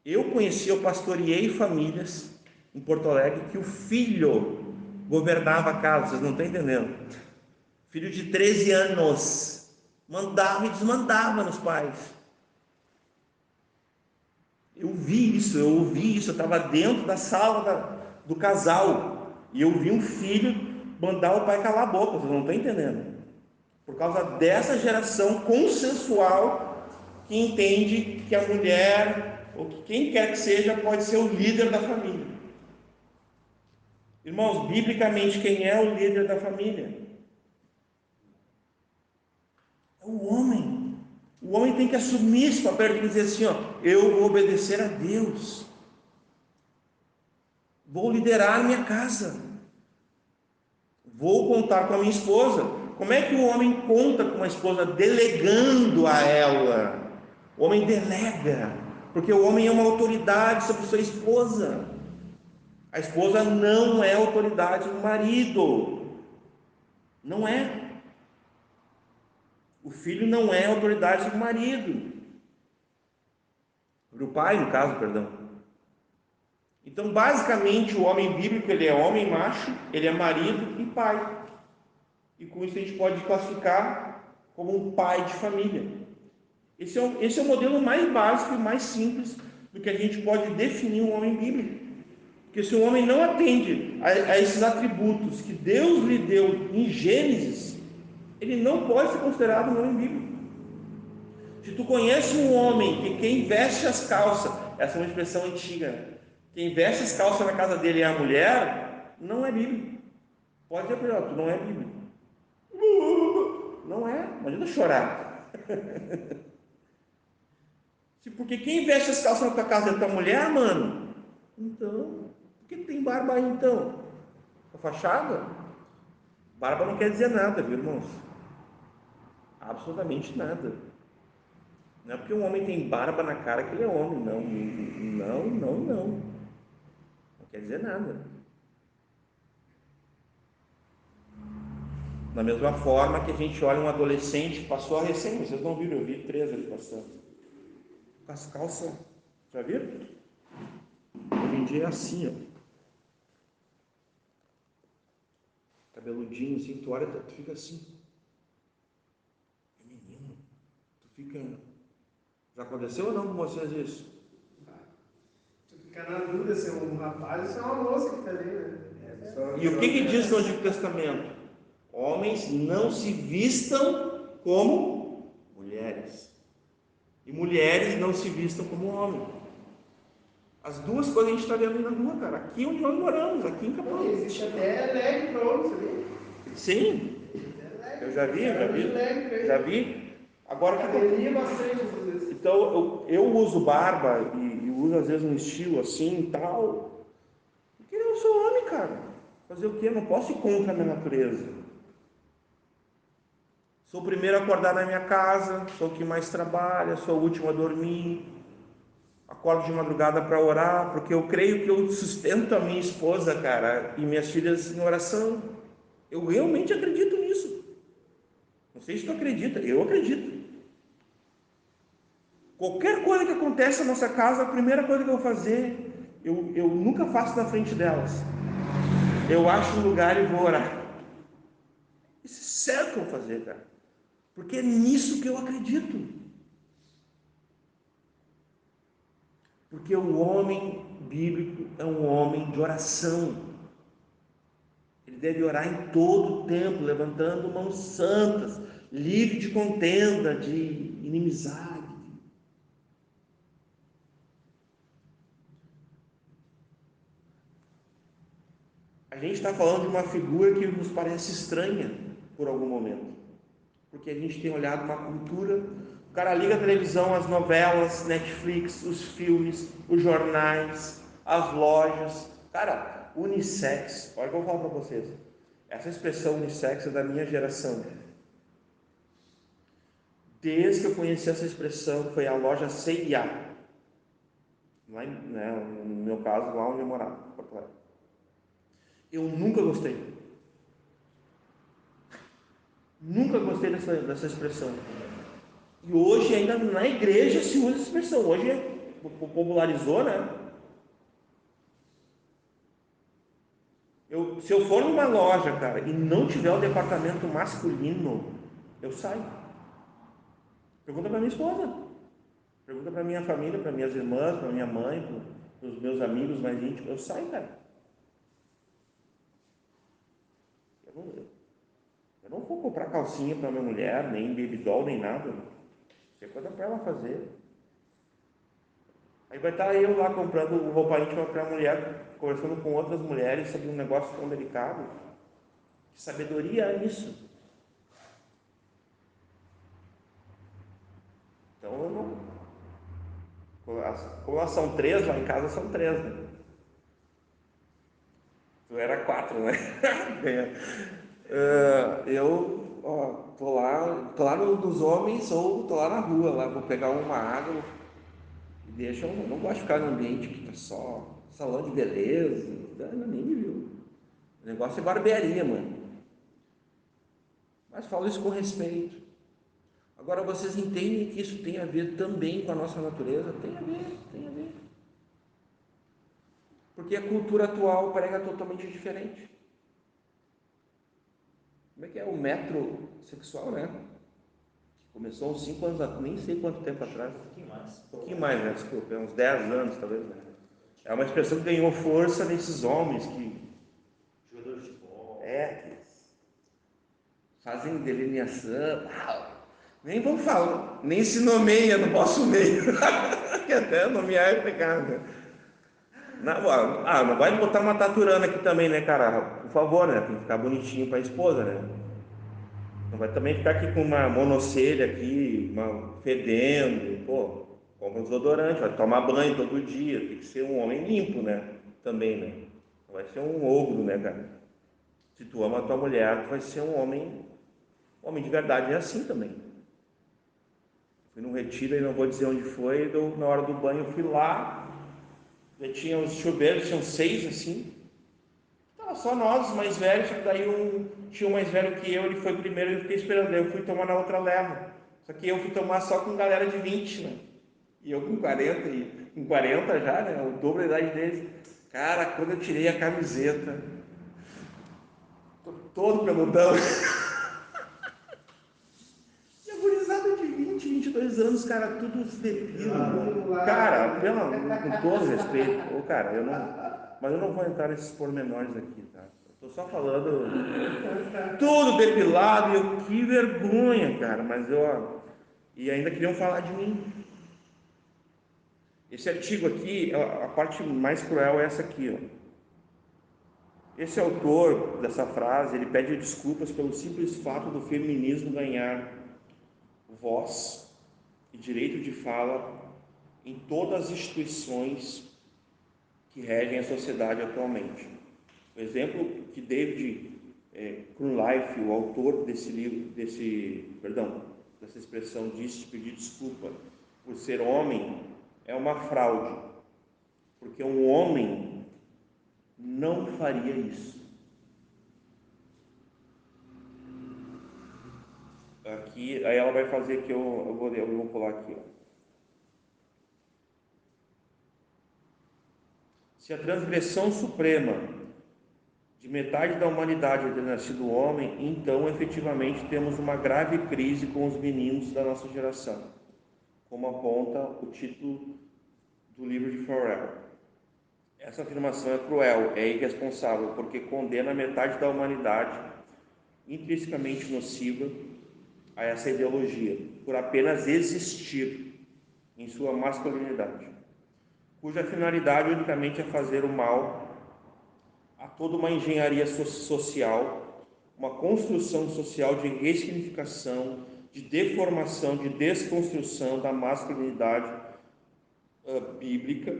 Eu pastoreei famílias em Porto Alegre que o filho governava a casa, vocês não estão entendendo. Filho de 13 anos, mandava e desmandava nos pais. Eu ouvi isso, eu estava dentro da sala do casal, e eu vi um filho mandar o pai calar a boca, vocês não estão entendendo. Por causa dessa geração consensual que entende que a mulher, ou que quem quer que seja, pode ser o líder da família. Irmãos, biblicamente, quem é o líder da família? É o homem. O homem tem que assumir esse papel de dizer assim, ó, eu vou obedecer a Deus, vou liderar minha casa, vou contar com a minha esposa. Como é que o homem conta com uma esposa? Delegando a ela. O homem delega, porque o homem é uma autoridade sobre sua esposa. A esposa não é autoridade do marido, não é. O filho não é autoridade do marido, do pai, no caso, perdão. Então, basicamente, o homem bíblico, ele é homem macho, ele é marido e pai. E com isso a gente pode classificar como um pai de família. Esse é o modelo mais básico e mais simples do que a gente pode definir um homem bíblico. Porque se o homem não atende a esses atributos que Deus lhe deu em Gênesis, ele não pode ser considerado um homem bíblico. Se tu conhece um homem que quem veste as calças, essa é uma expressão antiga, quem veste as calças na casa dele é a mulher, não é bíblico. Pode dizer para ele, tu não é bíblico. Não é, não adianta chorar. Porque quem veste as calças na tua casa é tua mulher, mano. Então, por que tem barba aí então? A fachada? Barba não quer dizer nada, viu, irmãos? Absolutamente nada. Não é porque um homem tem barba na cara que ele é homem, não. Não, não, não. Não quer dizer nada. Da mesma forma que a gente olha um adolescente que passou a recém, vocês não viram, eu vi 3 ali passando. Com as calças, já viram? Hoje em dia é assim, ó. Cabeludinho, assim, tu olha, tu fica assim. Menino, tu fica. Já aconteceu ou não com vocês isso? Tu fica na dúvida se é um rapaz ou se é uma moça que está ali, né? E o que diz no Antigo Testamento? Homens não se vistam como mulheres, e mulheres não se vistam como homens. As duas coisas a gente está vendo aí na rua, cara. Aqui onde nós moramos, aqui em Capão. Existe até leg para homens ali. Sim, eu já vi. Agora que então eu uso barba e uso às vezes um estilo assim e tal. Porque eu sou homem, cara. Fazer o quê? Eu não posso ir contra a minha natureza. Sou o primeiro a acordar na minha casa, sou o que mais trabalha, sou o último a dormir. Acordo de madrugada para orar, porque eu creio que eu sustento a minha esposa, cara, e minhas filhas em oração. Eu realmente acredito nisso. Não sei se tu acredita, eu acredito. Qualquer coisa que acontece na nossa casa, a primeira coisa que eu vou fazer, eu nunca faço na frente delas. Eu acho um lugar e vou orar. Isso é certo que eu vou fazer, cara. Porque é nisso que eu acredito. Porque o homem bíblico é um homem de oração. Ele deve orar em todo o tempo, levantando mãos santas, livre de contenda, de inimizade. A gente está falando de uma figura que nos parece estranha por algum momento, porque a gente tem olhado uma cultura. O cara liga a televisão, as novelas, Netflix, os filmes, os jornais, as lojas. Cara, unissex. Olha o que eu vou falar para vocês. Essa expressão unissex é da minha geração. Desde que eu conheci essa expressão, foi a loja C&A. Lá, no meu caso, lá onde eu morava, Porto Alegre. Eu nunca gostei. Nunca gostei dessa expressão. E hoje, ainda na igreja, se usa essa expressão. Hoje popularizou, né? Se eu for numa loja, cara, e não tiver o departamento masculino, eu saio. Pergunta para minha esposa, pergunta para minha família, para minhas irmãs, para minha mãe, para os meus amigos mais íntimos. Eu saio, cara. Eu não vou comprar calcinha para minha mulher, nem baby doll, nem nada. Isso é coisa para ela fazer. Aí vai estar eu lá comprando roupa íntima para a mulher, conversando com outras mulheres sobre um negócio tão delicado. Que sabedoria é isso? Então eu não. Como elas são três, lá em casa são três, né? Tu era quatro, né? Tô lá no dos homens ou tô lá na rua, lá vou pegar uma água e deixa. Eu não gosto de ficar no ambiente que tá só salão de beleza, nem me viu. O negócio é barbearia, mano. Mas falo isso com respeito. Agora vocês entendem que isso tem a ver também com a nossa natureza? Tem a ver, tem a ver. Porque a cultura atual prega totalmente diferente. Como é que é o metrosexual, né? Começou uns 5 anos, nem sei quanto tempo atrás. Um pouquinho mais, né? Desculpa, uns 10 anos talvez, né? É uma expressão que ganhou força nesses homens que. Jogadores de futebol. Que fazem delineação. Nem vamos falar, nem se nomeia no nosso meio. Que até nomear é pecado, né? Não vai botar uma taturana aqui também, né, cara? Por favor, né? Tem que ficar bonitinho para a esposa, né? Não vai também ficar aqui com uma monocelha aqui, fedendo, pô, compra um desodorante, vai tomar banho todo dia, tem que ser um homem limpo, né? Também, né? Não vai ser um ogro, né, cara? Se tu ama a tua mulher, tu vai ser um homem de verdade, é assim também. Fui num retiro e não vou dizer onde foi, na hora do banho eu fui lá, já tinha os chuveiros, tinham 6 assim, tava só nós, os mais velhos, só que daí tinha um mais velho que eu, ele foi primeiro e eu fiquei esperando, daí eu fui tomar na outra leva. Só que eu fui tomar só com galera de 20, né? E eu com 40, e com 40 já, né? O dobro da idade deles. Cara, quando eu tirei a camiseta, todo peludão, e a gurizada de 20, 22 anos, cara, tudo se depila. Cara, com todo respeito, cara, mas eu não vou entrar nesses pormenores aqui, tá? Eu tô só falando tudo depilado, e eu, que vergonha, cara, mas e ainda queriam falar de mim. Esse artigo aqui, a parte mais cruel é essa aqui, ó. Esse autor dessa frase, ele pede desculpas pelo simples fato do feminismo ganhar voz e direito de fala em todas as instituições que regem a sociedade atualmente. O exemplo que David Krumlife, o autor desse livro, dessa expressão, disse de pedir desculpa por ser homem, é uma fraude, porque um homem não faria isso. Aqui, aí ela vai fazer que eu vou pular aqui, ó. Se a transgressão suprema de metade da humanidade é ter nascido homem, então efetivamente temos uma grave crise com os meninos da nossa geração, como aponta o título do livro de Farrell. Essa afirmação é cruel, é irresponsável, porque condena metade da humanidade, intrinsecamente nociva a essa ideologia, por apenas existir em sua masculinidade, cuja finalidade unicamente é fazer o mal a toda uma engenharia social, uma construção social de ressignificação, de deformação, de desconstrução da masculinidade bíblica,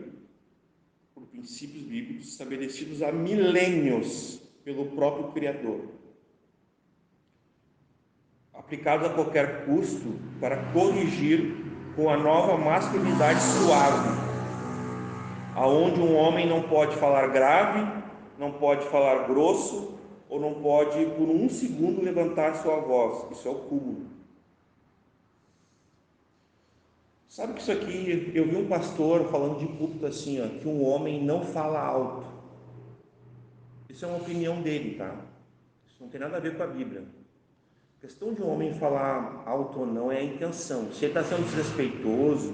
por princípios bíblicos estabelecidos há milênios pelo próprio Criador, aplicados a qualquer custo para corrigir com a nova masculinidade suave, aonde um homem não pode falar grave, não pode falar grosso, ou não pode por um segundo levantar sua voz. Isso é o cúmulo. Sabe que isso aqui, eu vi um pastor falando de púlpito assim, ó, que um homem não fala alto. Isso é uma opinião dele, tá? Isso não tem nada a ver com a Bíblia. A questão de um homem falar alto ou não é a intenção. Se ele está sendo desrespeitoso,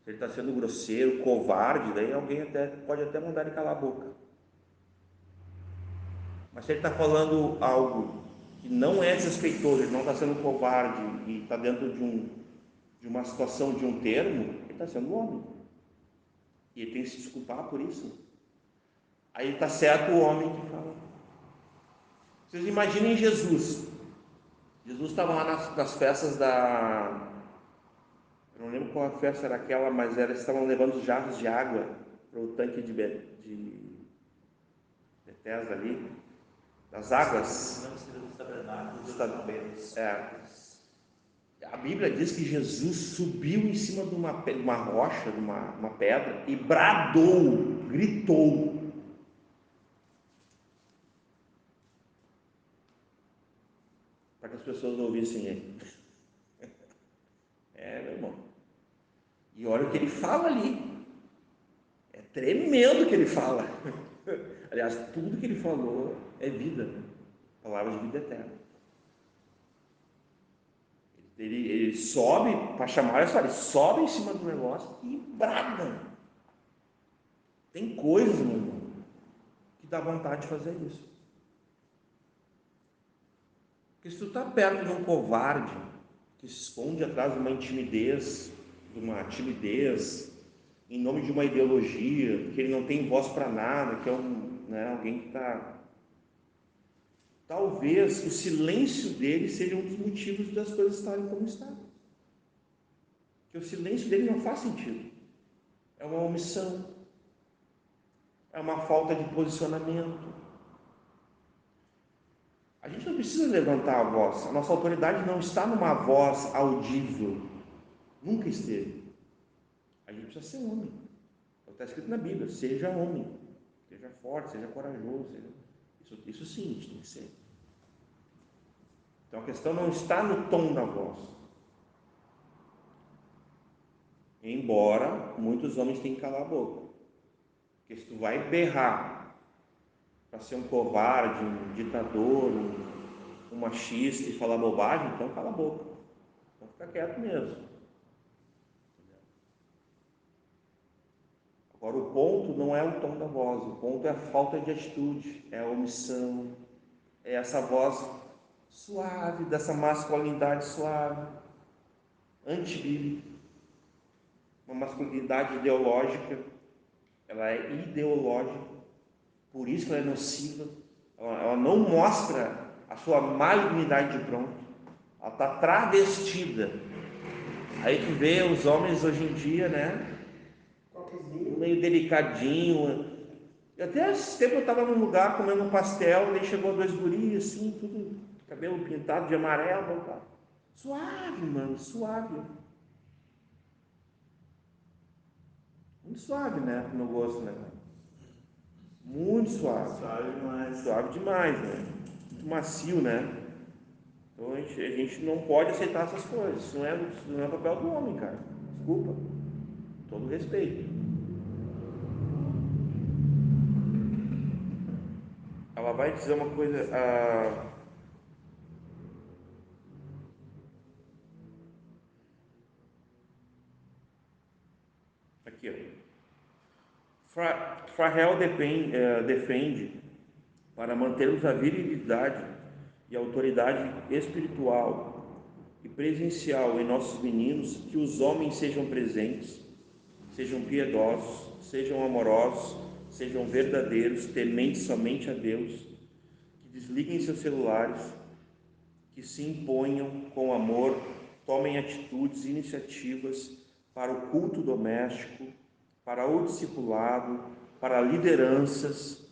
se ele está sendo grosseiro, covarde, daí alguém pode até mandar ele calar a boca. Mas se ele está falando algo que não é desrespeitoso, ele não está sendo covarde e está dentro de uma situação, de um termo, ele está sendo homem. E ele tem que se desculpar por isso. Aí está certo o homem que fala. Vocês imaginem Jesus. Jesus estava lá nas festas da... Eu não lembro qual a festa era aquela, mas eles estavam levando os jarros de água para o tanque de Betesda ali, das águas. A Bíblia diz que Jesus subiu em cima de uma rocha, de uma pedra, e bradou, gritou. Para que as pessoas ouvissem ele. Meu irmão. E olha o que ele fala ali. É tremendo o que ele fala. Aliás, tudo que ele falou é vida, né? Palavras de vida eterna. Ele sobe, para chamar essa, ele sobe em cima do negócio e brada. Tem coisas, meu irmão, que dá vontade de fazer isso. Porque se tu está perto de um covarde que se esconde atrás de uma timidez, em nome de uma ideologia, que ele não tem voz para nada, que é alguém que está... Talvez o silêncio dele seja um dos motivos das coisas estarem como estão. Porque o silêncio dele não faz sentido. É uma omissão. É uma falta de posicionamento. A gente não precisa levantar a voz. A nossa autoridade não está numa voz audível. Nunca esteve. A gente precisa ser homem. Está escrito na Bíblia: seja homem, seja forte, seja corajoso. Isso sim, a gente tem que ser. Então a questão não está no tom da voz. Embora muitos homens tenham que calar a boca. Porque se tu vai berrar para ser um covarde, um ditador, um machista e falar bobagem, então cala a boca. Então fica quieto mesmo. Agora o ponto não é o tom da voz, o ponto é a falta de atitude, é a omissão, é essa voz suave, dessa masculinidade suave, antibíblica, uma masculinidade ideológica. Ela é ideológica, por isso que ela é nociva. Ela não mostra a sua malignidade de pronto, ela está travestida. Aí tu vê os homens hoje em dia, né, meio delicadinho. Até esse tempo eu estava num lugar comendo um pastel, daí chegou dois guris assim, tudo cabelo pintado de amarelo, tá? Suave, mano, suave. Muito suave, né, pro meu gosto, né? Muito suave. Suave demais, né? Muito macio, né? Então a gente não pode aceitar essas coisas. Isso não é papel do homem, cara. Desculpa. Todo respeito. Ela vai dizer uma coisa. Aqui, ó. Frahel defende, para mantermos a virilidade e autoridade espiritual e presencial em nossos meninos, que os homens sejam presentes, sejam piedosos, sejam amorosos, sejam verdadeiros, tementes somente a Deus, que desliguem seus celulares, que se imponham com amor, tomem atitudes e iniciativas para o culto doméstico, para o discipulado, para lideranças,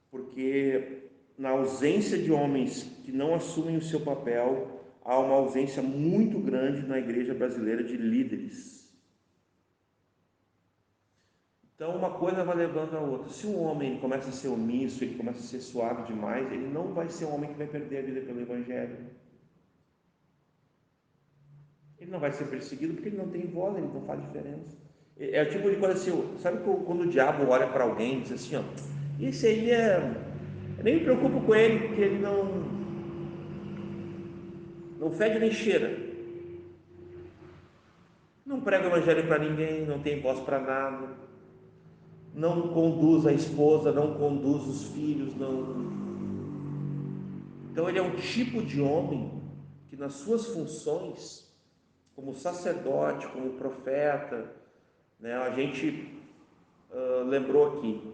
porque na ausência de homens que não assumem o seu papel, há uma ausência muito grande na igreja brasileira de líderes. Então uma coisa vai levando a outra. Se um homem começa a ser omisso, ele começa a ser suave demais, ele não vai ser um homem que vai perder a vida pelo Evangelho. Ele não vai ser perseguido porque ele não tem voz, ele não faz diferença. É o tipo de coisa assim, sabe quando o diabo olha para alguém e diz assim, ó, esse aí Eu nem me preocupo com ele, porque ele não fede nem cheira, não prega o evangelho para ninguém, não tem voz para nada, não conduz a esposa, não conduz os filhos, não. Então ele é um tipo de homem que nas suas funções, como sacerdote, como profeta, né, a gente lembrou aqui,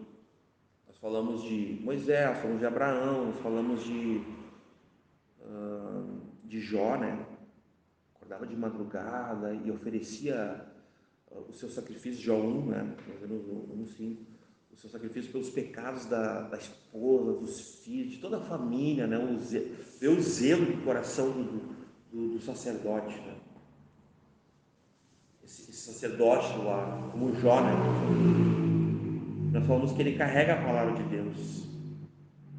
nós falamos de Moisés, falamos de Abraão, nós falamos de Jó, né? Acordava de madrugada e oferecia o seu sacrifício, Jó 1, né? Nós vemos no 1:5, o seu sacrifício pelos pecados da esposa, dos filhos, de toda a família, né? Ver o zelo do coração do sacerdote, né? Esse sacerdote do lar, como Jó, né? Nós falamos que ele carrega a palavra de Deus.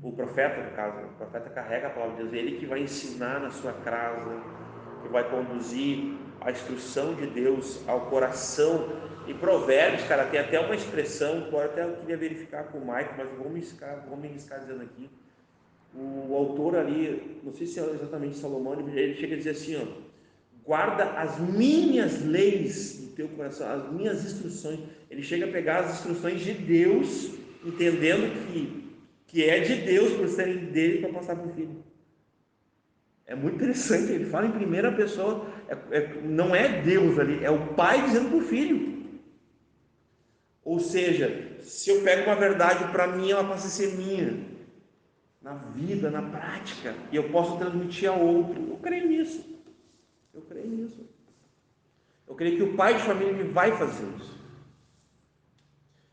O profeta, no caso, o profeta carrega a palavra de Deus, ele que vai ensinar na sua casa, que vai conduzir a instrução de Deus ao coração. Em Provérbios, cara, tem até uma expressão que eu queria verificar com o Mike, mas vou me arriscar dizendo aqui. O autor ali, não sei se é exatamente Salomão, ele chega a dizer assim, ó: guarda as minhas leis no teu coração, as minhas instruções. Ele chega a pegar as instruções de Deus, entendendo que é de Deus, por serem dele, para passar para o filho. É muito interessante, ele fala em primeira pessoa, não é Deus ali, é o pai dizendo para o filho. Ou seja, se eu pego uma verdade para mim, ela passa a ser minha, na vida, na prática, e eu posso transmitir a outro. Eu creio nisso. Eu creio que o pai de família ele vai fazer isso.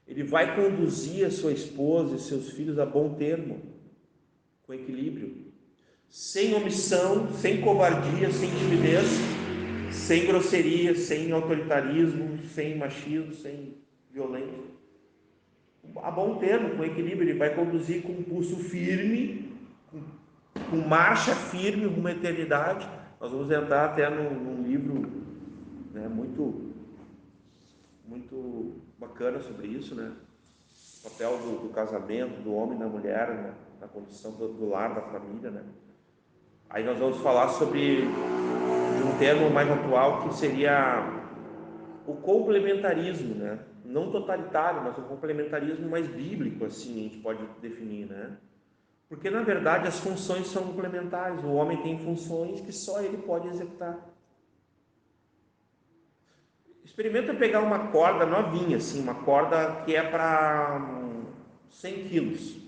Ele vai conduzir a sua esposa e seus filhos a bom termo, com equilíbrio, sem omissão, sem covardia, sem timidez, sem grosseria, sem autoritarismo, sem machismo, sem violência. A bom termo, com equilíbrio. Ele vai conduzir com um pulso firme, com marcha firme, rumo à eternidade. Nós vamos entrar até num livro, né, muito bacana sobre isso, né? O papel do casamento, do homem e da mulher, né? Na condição do lar, da família, né? Aí nós vamos falar sobre um termo mais atual que seria o complementarismo, né? Não totalitário, mas o complementarismo mais bíblico, assim a gente pode definir, né? Porque na verdade as funções são complementares. O homem tem funções que só ele pode executar. Experimenta pegar uma corda novinha, assim, uma corda que é para 100 quilos,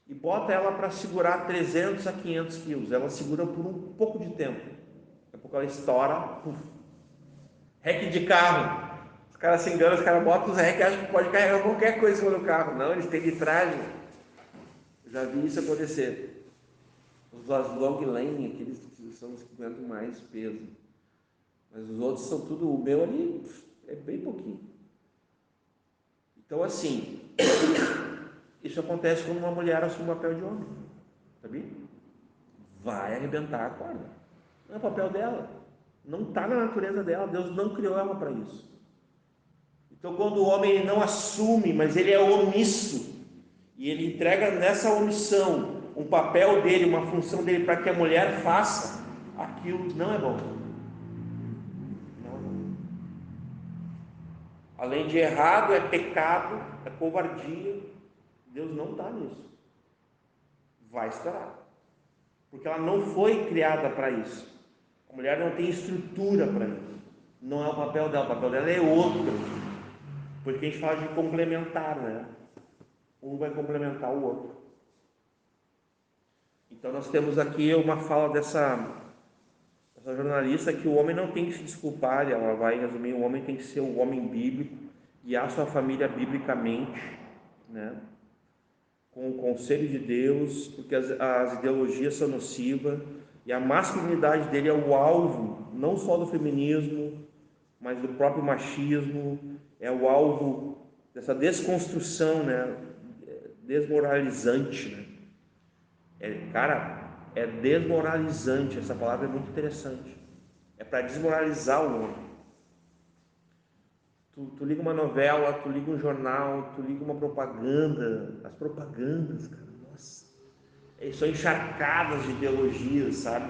e bota ela para segurar 300 a 500 quilos. Ela segura por um pouco de tempo, daqui a pouco ela estoura, puf. Reque de carro, os caras se enganam, os caras botam os reques e acham que pode carregar qualquer coisa no carro. Não, eles têm litragem. Eu já vi isso acontecer. Os long lane, aqueles que são os que aguentam mais peso, mas os outros são tudo, o meu ali é bem pouquinho. Então assim, isso acontece quando uma mulher assume o papel de homem, sabia? Vai arrebentar a corda. Não é o papel dela, não está na natureza dela, Deus não criou ela para isso. Então quando o homem ele não assume, mas ele é omisso, e ele entrega nessa omissão um papel dele, uma função dele para que a mulher faça, aquilo não é bom. Não é bom. Além de errado, é pecado, é covardia. Deus não está nisso. Vai estourar. Porque ela não foi criada para isso. A mulher não tem estrutura para isso. Não é o papel dela, o papel dela é outro. Porque a gente fala de complementar, né? Um vai complementar o outro. Então nós temos aqui uma fala dessa jornalista que o homem não tem que se desculpar, ela vai resumir, o homem tem que ser o homem bíblico, guiar sua família biblicamente, né? Com o conselho de Deus, porque as ideologias são nocivas, e a masculinidade dele é o alvo, não só do feminismo, mas do próprio machismo, é o alvo dessa desconstrução, né? Desmoralizante, né? Cara, é desmoralizante, essa palavra é muito interessante, é para desmoralizar o homem. Tu liga uma novela, tu liga um jornal, tu liga uma propaganda, as propagandas, cara, são encharcadas de ideologias, sabe?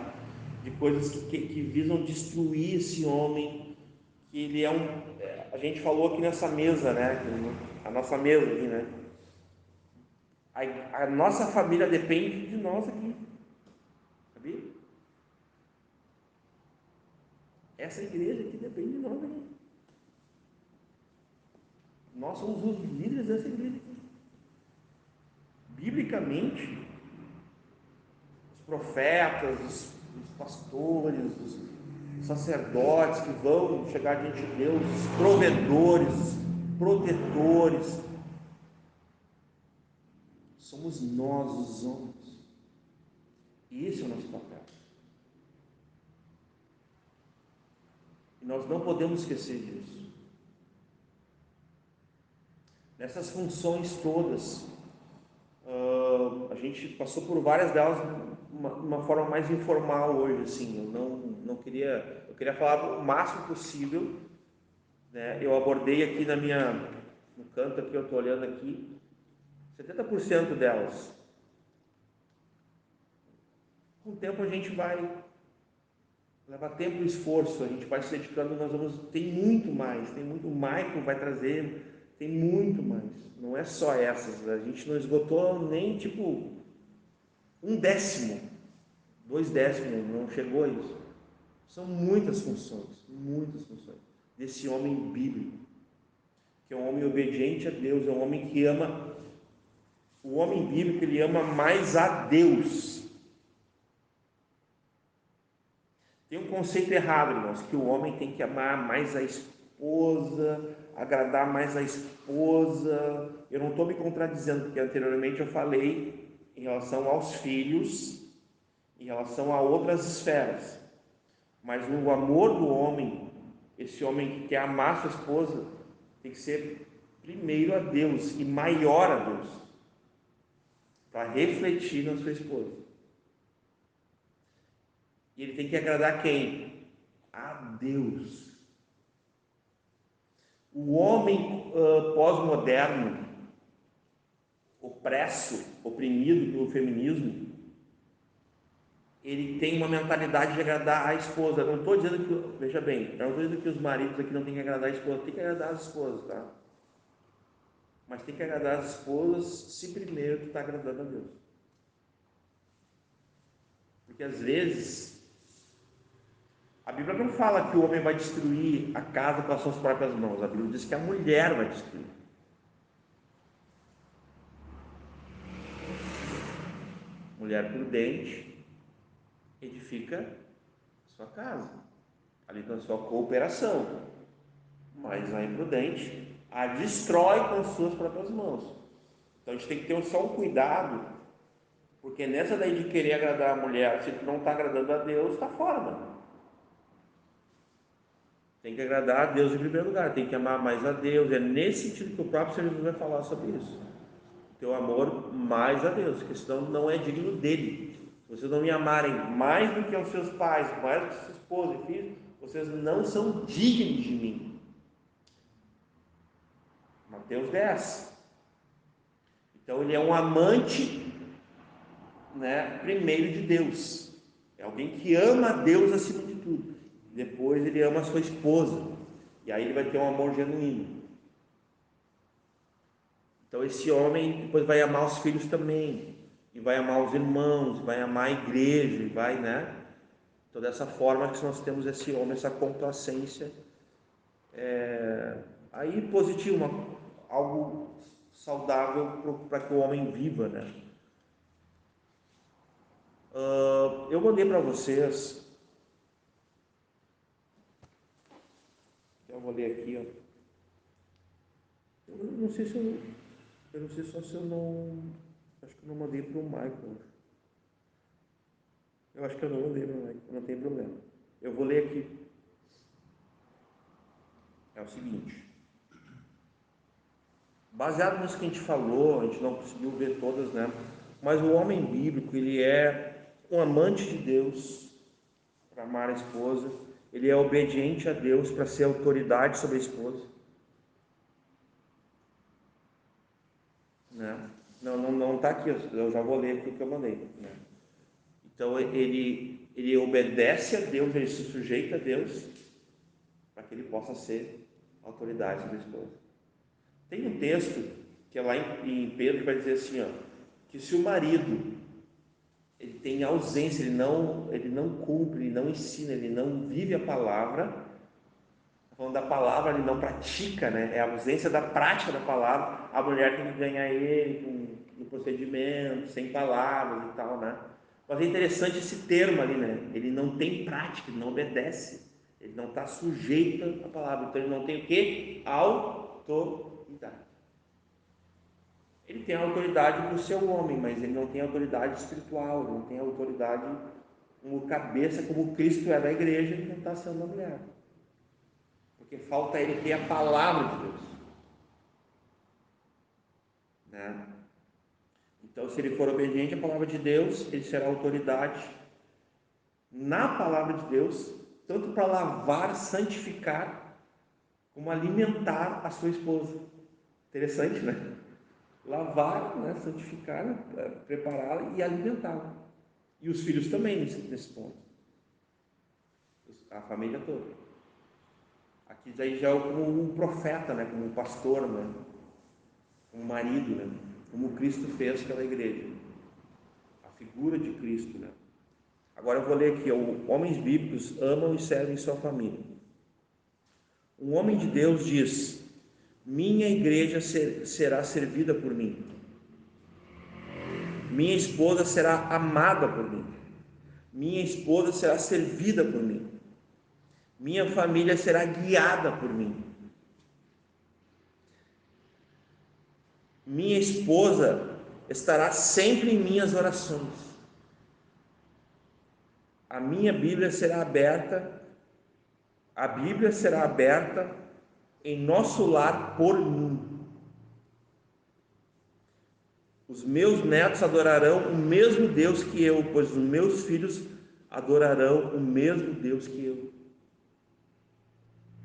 De coisas que visam destruir esse homem, que ele é a gente falou aqui nessa mesa, né? A nossa mesa aqui, né? A nossa família depende de nós aqui, sabia? Essa igreja aqui depende de nós aqui. Nós somos os líderes dessa igreja aqui. Biblicamente, os profetas, os pastores, os sacerdotes que vão chegar diante de Deus, os provedores, os protetores, somos nós os homens. E esse é o nosso papel. E nós não podemos esquecer disso. Nessas funções todas, a gente passou por várias delas de uma forma mais informal hoje, assim. Eu queria falar o máximo possível, né? Eu abordei aqui no canto aqui, eu estou olhando aqui, 70% delas. Com o tempo a gente vai levar tempo e esforço, a gente vai se dedicando, tem muito mais, o Michael vai trazer, tem muito mais, não é só essas, a gente não esgotou nem tipo 1/10, 2/10, não chegou a isso. São muitas funções desse homem bíblico, que é um homem obediente a Deus, é um homem que ama. O homem bíblico, ele ama mais a Deus. Tem um conceito errado, irmãos, que o homem tem que amar mais a esposa, agradar mais a esposa. Eu não estou me contradizendo, porque anteriormente eu falei em relação aos filhos, em relação a outras esferas. Mas o amor do homem, esse homem que quer amar sua esposa, tem que ser primeiro a Deus e maior a Deus, para refletir na sua esposa. E ele tem que agradar quem? A Deus. O homem pós-moderno, oprimido pelo feminismo, ele tem uma mentalidade de agradar a esposa. Eu não estou dizendo que, veja bem, eu não estou dizendo que os maridos aqui não têm que agradar a esposa, tem que agradar as esposas, tá? Mas tem que agradar as esposas se primeiro tu está agradando a Deus. Porque às vezes a Bíblia não fala que o homem vai destruir a casa com as suas próprias mãos. A Bíblia diz que a mulher vai destruir. Mulher prudente edifica sua casa, ali com a sua cooperação. Mas a imprudente a destrói com as suas próprias mãos. Então a gente tem que ter só um cuidado, porque nessa daí de querer agradar a mulher, se tu não está agradando a Deus, está fora, mano. Tem que agradar a Deus em primeiro lugar, tem que amar mais a Deus. É nesse sentido que o próprio Senhor Jesus vai falar sobre isso. Teu amor mais a Deus, porque senão não é digno dele. Se vocês não me amarem mais do que aos seus pais, mais do que sua esposa e filhos, vocês não são dignos de mim. Mateus 10. Então ele é um amante, né, primeiro de Deus. É alguém que ama a Deus acima de tudo. Depois ele ama a sua esposa. E aí ele vai ter um amor genuíno. Então esse homem depois vai amar os filhos também. E vai amar os irmãos, vai amar a igreja, e vai, né? Então dessa forma que nós temos esse homem, essa complacência. Aí positivo, algo saudável para que o homem viva, né? Eu mandei para vocês. Eu vou ler aqui, ó. Eu não sei se eu não sei só se eu não. Acho que eu não mandei para o Michael. Eu acho que eu não mandei para o Michael, não tem problema. Eu vou ler aqui. É o seguinte. Baseado nisso que a gente falou, a gente não conseguiu ver todas, né? Mas o homem bíblico, ele é um amante de Deus para amar a esposa. Ele é obediente a Deus para ser autoridade sobre a esposa, né? Não está aqui, eu já vou ler aqui o que eu mandei, né? Então ele obedece a Deus, ele se sujeita a Deus, para que ele possa ser autoridade sobre a esposa. Tem um texto que é lá em Pedro, vai dizer assim, ó, que se o marido ele tem ausência, ele não cumpre, ele não ensina, ele não vive a palavra, falando da palavra, ele não pratica, né? É a ausência da prática da palavra, a mulher tem que ganhar ele no procedimento, sem palavras e tal, né? Mas é interessante esse termo ali, né? Ele não tem prática, ele não obedece, ele não está sujeito à palavra, então ele não tem o quê? Autoridade. Ele tem autoridade para o seu homem, mas ele não tem autoridade espiritual, ele não tem autoridade como cabeça, como Cristo é da igreja, ele não está sendo a mulher. Porque falta ele ter a palavra de Deus, né? Então, se ele for obediente à palavra de Deus, ele será autoridade na palavra de Deus, tanto para lavar, santificar, como alimentar a sua esposa. Interessante, né? Lavar, né? Santificar, prepará-la e alimentá-la. E os filhos também nesse ponto. A família toda. Aqui daí já é como um profeta, né? Como um pastor, né? Como um marido, né? Como Cristo fez pela igreja. A figura de Cristo, né? Agora eu vou ler aqui, homens bíblicos amam e servem sua família. Um homem de Deus diz: minha igreja será servida por mim. Minha esposa será amada por mim. Minha esposa será servida por mim. Minha família será guiada por mim. Minha esposa estará sempre em minhas orações. A minha Bíblia será aberta, a Bíblia será aberta em nosso lar por mim. Os meus netos adorarão o mesmo Deus que eu, pois os meus filhos adorarão o mesmo Deus que eu.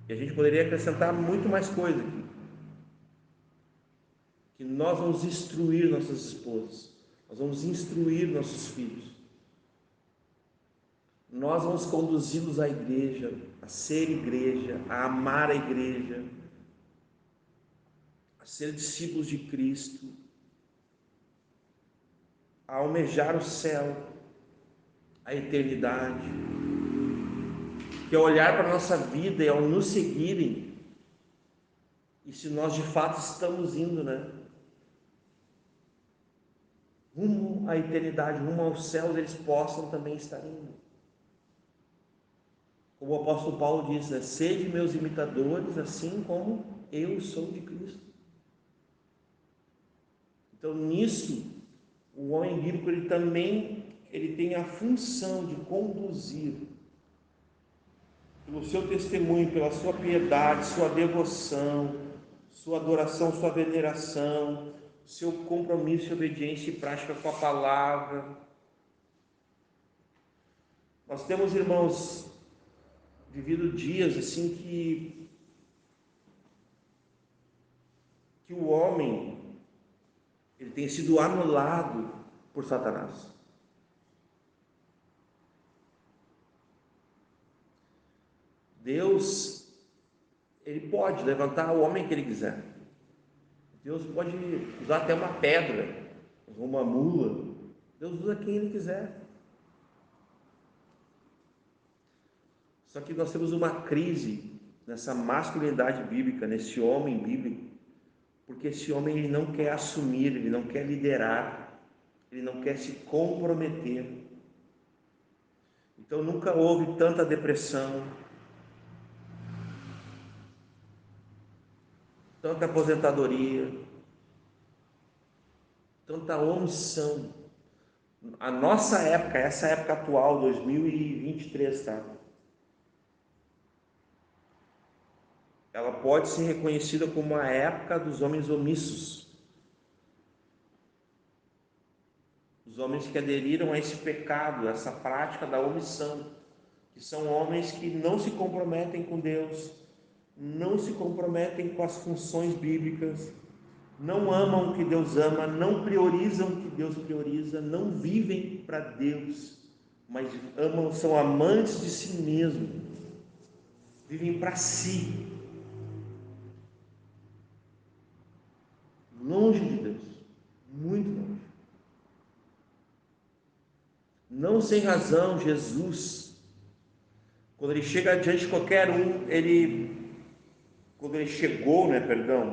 E a gente poderia acrescentar muito mais coisa aqui. Que nós vamos instruir nossas esposas, nós vamos instruir nossos filhos, nós vamos conduzi-los à igreja, a ser igreja, a amar a igreja, a ser discípulos de Cristo, a almejar o céu, a eternidade, que ao olhar para a nossa vida e ao nos seguirem, e se nós de fato estamos indo, né, rumo à eternidade, rumo aos céus, eles possam também estar indo. Como o apóstolo Paulo diz, né, sede meus imitadores, assim como eu sou de Cristo. Então, nisso, o homem bíblico ele tem a função de conduzir, pelo seu testemunho, pela sua piedade, sua devoção, sua adoração, sua veneração, seu compromisso, obediência e prática com a palavra. Nós temos, irmãos, vivido dias assim que o homem ele tem sido anulado por Satanás. Deus, ele pode levantar o homem que ele quiser. Deus pode usar até uma pedra, uma mula. Deus usa quem ele quiser. Só que nós temos uma crise nessa masculinidade bíblica, nesse homem bíblico, porque esse homem ele não quer assumir, ele não quer liderar, ele não quer se comprometer. Então nunca houve tanta depressão, tanta aposentadoria, tanta omissão. A nossa época, essa época atual, 2023, tá? Ela pode ser reconhecida como a época dos homens omissos. Os homens que aderiram a esse pecado, a essa prática da omissão, que são homens que não se comprometem com Deus, não se comprometem com as funções bíblicas, não amam o que Deus ama, não priorizam o que Deus prioriza, não vivem para Deus, mas amam, são amantes de si mesmos, vivem para si, longe de Deus, muito longe. Não sem razão, Jesus, quando ele chega diante de qualquer um, quando ele chegou,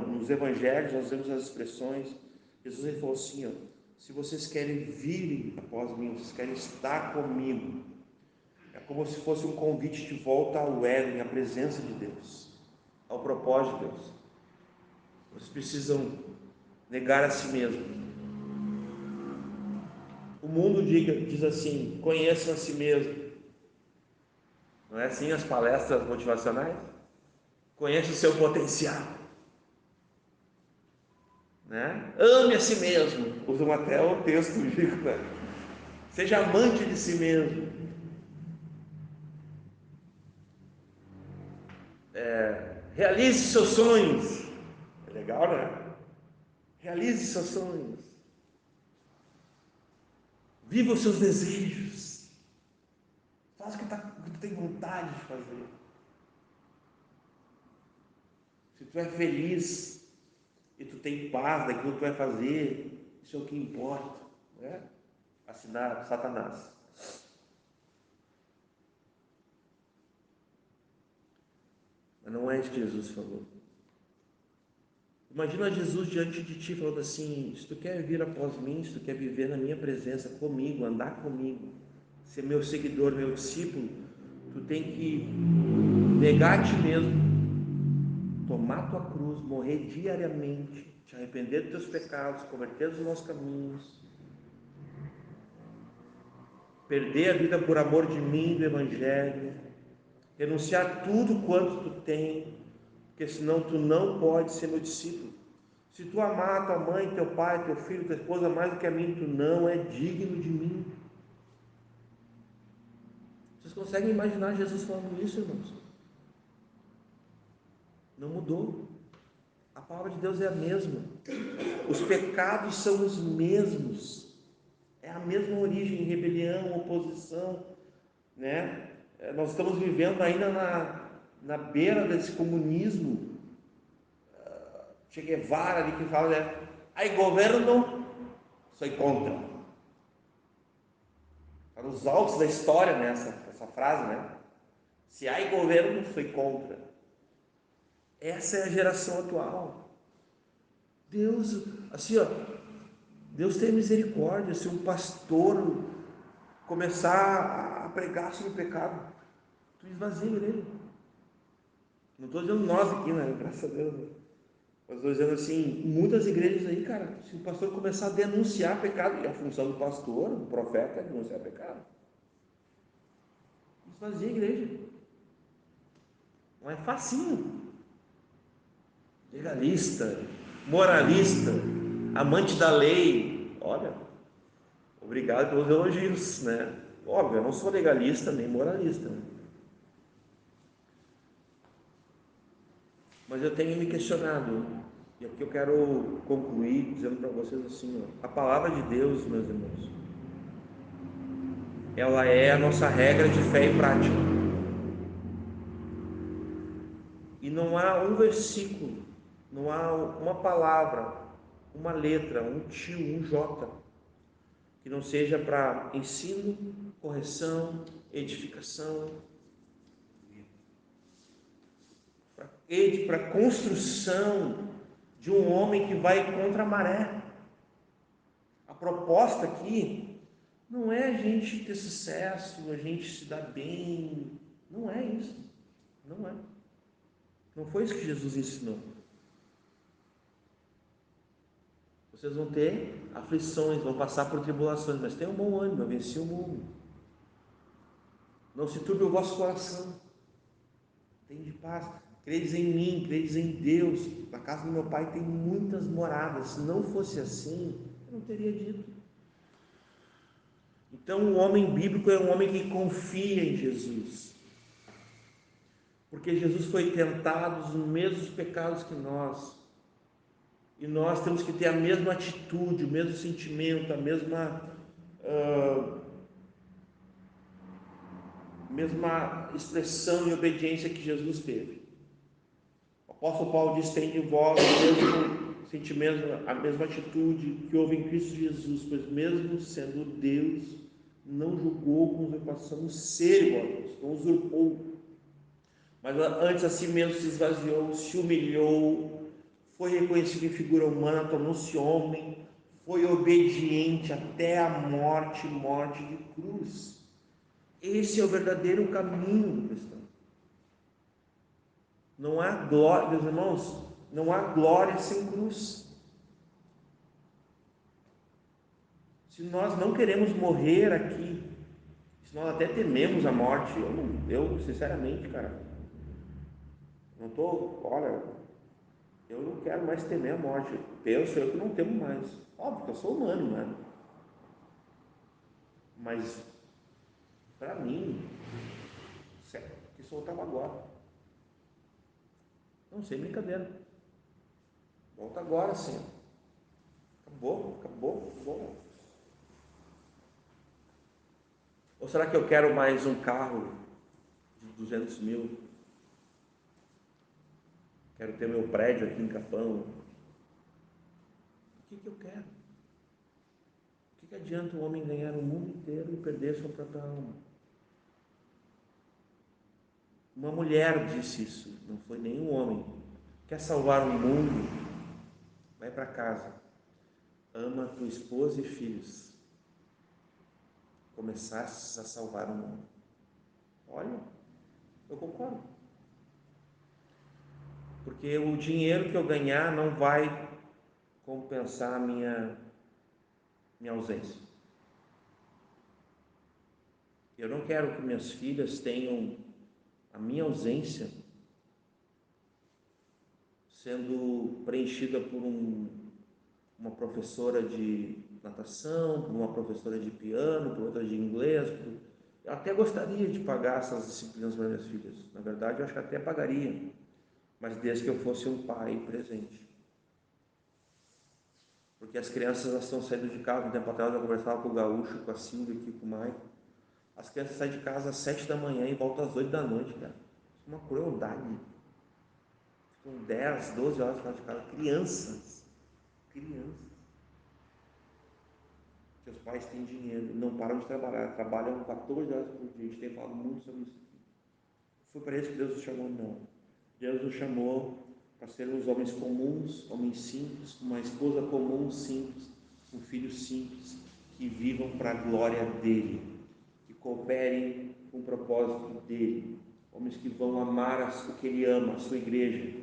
nos evangelhos, nós vemos as expressões, Jesus ele falou assim, ó, se vocês querem vir após mim, vocês querem estar comigo, é como se fosse um convite de volta ao Éden, à presença de Deus, ao propósito de Deus. Vocês precisam negar a si mesmo. O mundo diz assim, conheçam a si mesmo. Não é assim as palestras motivacionais? Conheça o seu potencial, né? Ame a si mesmo. Usam até o texto bíblico, né? Seja amante de si mesmo. Realize seus sonhos. É legal, né? Realize seus sonhos. Viva os seus desejos. Faça o que tu tem vontade de fazer. Se tu é feliz e tu tem paz daquilo que tu vai fazer, isso é o que importa, né? Assinar Satanás. Mas não é isso que Jesus falou. Imagina Jesus diante de ti falando assim, se tu quer vir após mim, se tu quer viver na minha presença comigo, andar comigo, ser meu seguidor, meu discípulo, tu tem que negar a ti mesmo, tomar tua cruz, morrer diariamente, te arrepender dos teus pecados, converter dos maus caminhos, perder a vida por amor de mim, do Evangelho, renunciar tudo quanto tu tem, porque senão tu não pode ser meu discípulo. Se tu amar tua mãe, teu pai, teu filho, tua esposa mais do que a mim, tu não é digno de mim. Vocês conseguem imaginar Jesus falando isso, irmãos? Não mudou. A palavra de Deus é a mesma. Os pecados são os mesmos. É a mesma origem, rebelião, oposição, né? Nós estamos vivendo ainda na beira desse comunismo. Che Guevara ali que fala, né? Aí governo, sou contra. Está nos altos da história, né? Essa frase, né? Se há governo, sou contra. Essa é a geração atual. Deus, assim, ó, Deus tem misericórdia. Se um pastor começar a pregar sobre o pecado, tu esvazia ele. Não estou dizendo nós aqui, né? Graças a Deus. Né? Mas estou dizendo assim, muitas igrejas aí, cara, se o pastor começar a denunciar pecado, e a função do pastor, do profeta, é denunciar pecado. Esvazia a igreja. Não é facinho. Legalista, moralista, amante da lei. Olha, obrigado pelos elogios, né? Óbvio, eu não sou legalista nem moralista, né? Mas eu tenho me questionado, e aqui eu quero concluir dizendo para vocês assim, ó, a palavra de Deus, meus irmãos, ela é a nossa regra de fé e prática. E não há um versículo, não há uma palavra, uma letra, um tio, um J, que não seja para ensino, correção, edificação, para construção de um homem que vai contra a maré. A proposta aqui não é a gente ter sucesso, a gente se dar bem, não é isso, não é. Não foi isso que Jesus ensinou. Vocês vão ter aflições, vão passar por tribulações, mas tenham bom ânimo, eu venci o mundo. Não se turbe o vosso coração, tenha paz, credes em mim, credes em Deus. Na casa do meu pai tem muitas moradas, se não fosse assim, eu não teria dito. Então o homem bíblico é um homem que confia em Jesus, porque Jesus foi tentado nos mesmos pecados que nós, E nós temos que ter a mesma atitude, o mesmo sentimento, a mesma expressão e obediência que Jesus teve. O apóstolo Paulo diz: tem de vós o mesmo sentimento, a mesma atitude que houve em Cristo Jesus, pois mesmo sendo Deus, não julgou com usurpação o ser igual a Deus, não usurpou, mas antes a si mesmo se esvaziou, se humilhou, foi reconhecido em figura humana, tornou-se homem, foi obediente até a morte, morte de cruz. Esse é o verdadeiro caminho do cristão. Não há glória, meus irmãos, não há glória sem cruz. Se nós não queremos morrer aqui, se nós até tememos a morte, eu sinceramente, cara, olha, eu não quero mais temer a morte. Penso eu que não temo mais. Óbvio que eu sou humano, né? Mas, para mim, que soltava agora. Não sei, brincadeira. Volta agora, sim. Acabou. Ou será que eu quero mais um carro de 200 mil? Quero ter meu prédio aqui em Capão. O que eu quero? O que adianta o homem ganhar o mundo inteiro e perder sua própria alma? Uma mulher disse isso, não foi nenhum homem. Quer salvar o mundo? Vai para casa, ama tua esposa e filhos, começastes a salvar o mundo. Olha, eu concordo, porque o dinheiro que eu ganhar não vai compensar a minha ausência. Eu não quero que minhas filhas tenham a minha ausência sendo preenchida por uma professora de natação, por uma professora de piano, por outra de inglês. Eu até gostaria de pagar essas disciplinas para minhas filhas. Na verdade, eu acho que até pagaria, mas desde que eu fosse um pai presente. Porque as crianças elas estão saindo de casa. Um tempo atrás eu conversava com o Gaúcho, com a Silvia aqui, com o Maicon. As crianças saem de casa às 7 da manhã e voltam às 8 da noite, cara. Isso é uma crueldade. Ficam 10, 12 horas fora de casa. Crianças. Que os pais têm dinheiro, não param de trabalhar, trabalham 14 horas por dia. A gente tem falado muito sobre isso aqui. Foi para isso que Deus nos chamou? Não. Deus nos chamou para sermos homens comuns, homens simples, uma esposa comum, simples, com filhos simples, que vivam para a glória dEle, que cooperem com o propósito dEle, homens que vão amar o que Ele ama, a sua igreja,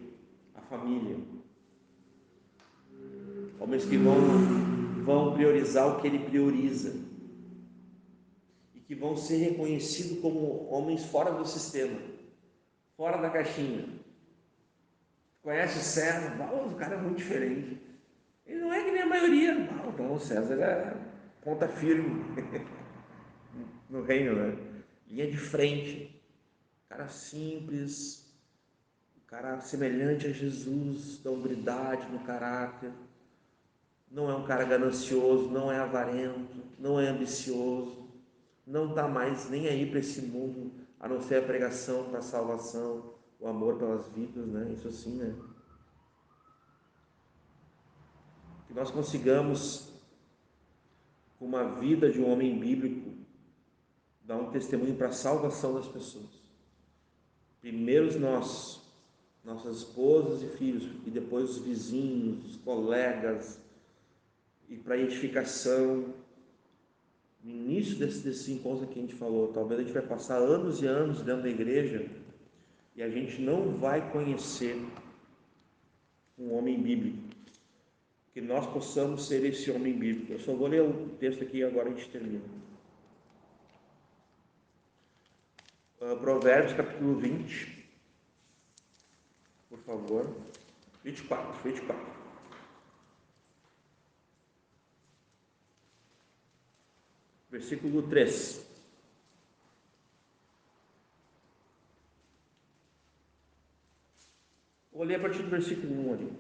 a família, homens que vão priorizar o que Ele prioriza e que vão ser reconhecidos como homens fora do sistema, fora da caixinha. Conhece o César? O cara é muito diferente. Ele não é que nem a maioria. Não, o César é ponta firme no reino, né? Linha de frente. Cara simples, cara semelhante a Jesus, da hombridade no caráter. Não é um cara ganancioso, não é avarento, não é ambicioso, não está mais nem aí para esse mundo, a não ser a pregação para a salvação, o amor pelas vidas, né? Isso sim, né? Que nós consigamos, com uma vida de um homem bíblico, dar um testemunho para a salvação das pessoas. Primeiro nós, nossas esposas e filhos, e depois os vizinhos, os colegas, e para a edificação. No início desse encontro que a gente falou, talvez a gente vai passar anos e anos dentro da igreja e a gente não vai conhecer um homem bíblico. Que nós possamos ser esse homem bíblico. Eu só vou ler o texto aqui e agora a gente termina. Provérbios capítulo 20, por favor. 24. Versículo 3. Vou ler a partir do versículo 1 ali.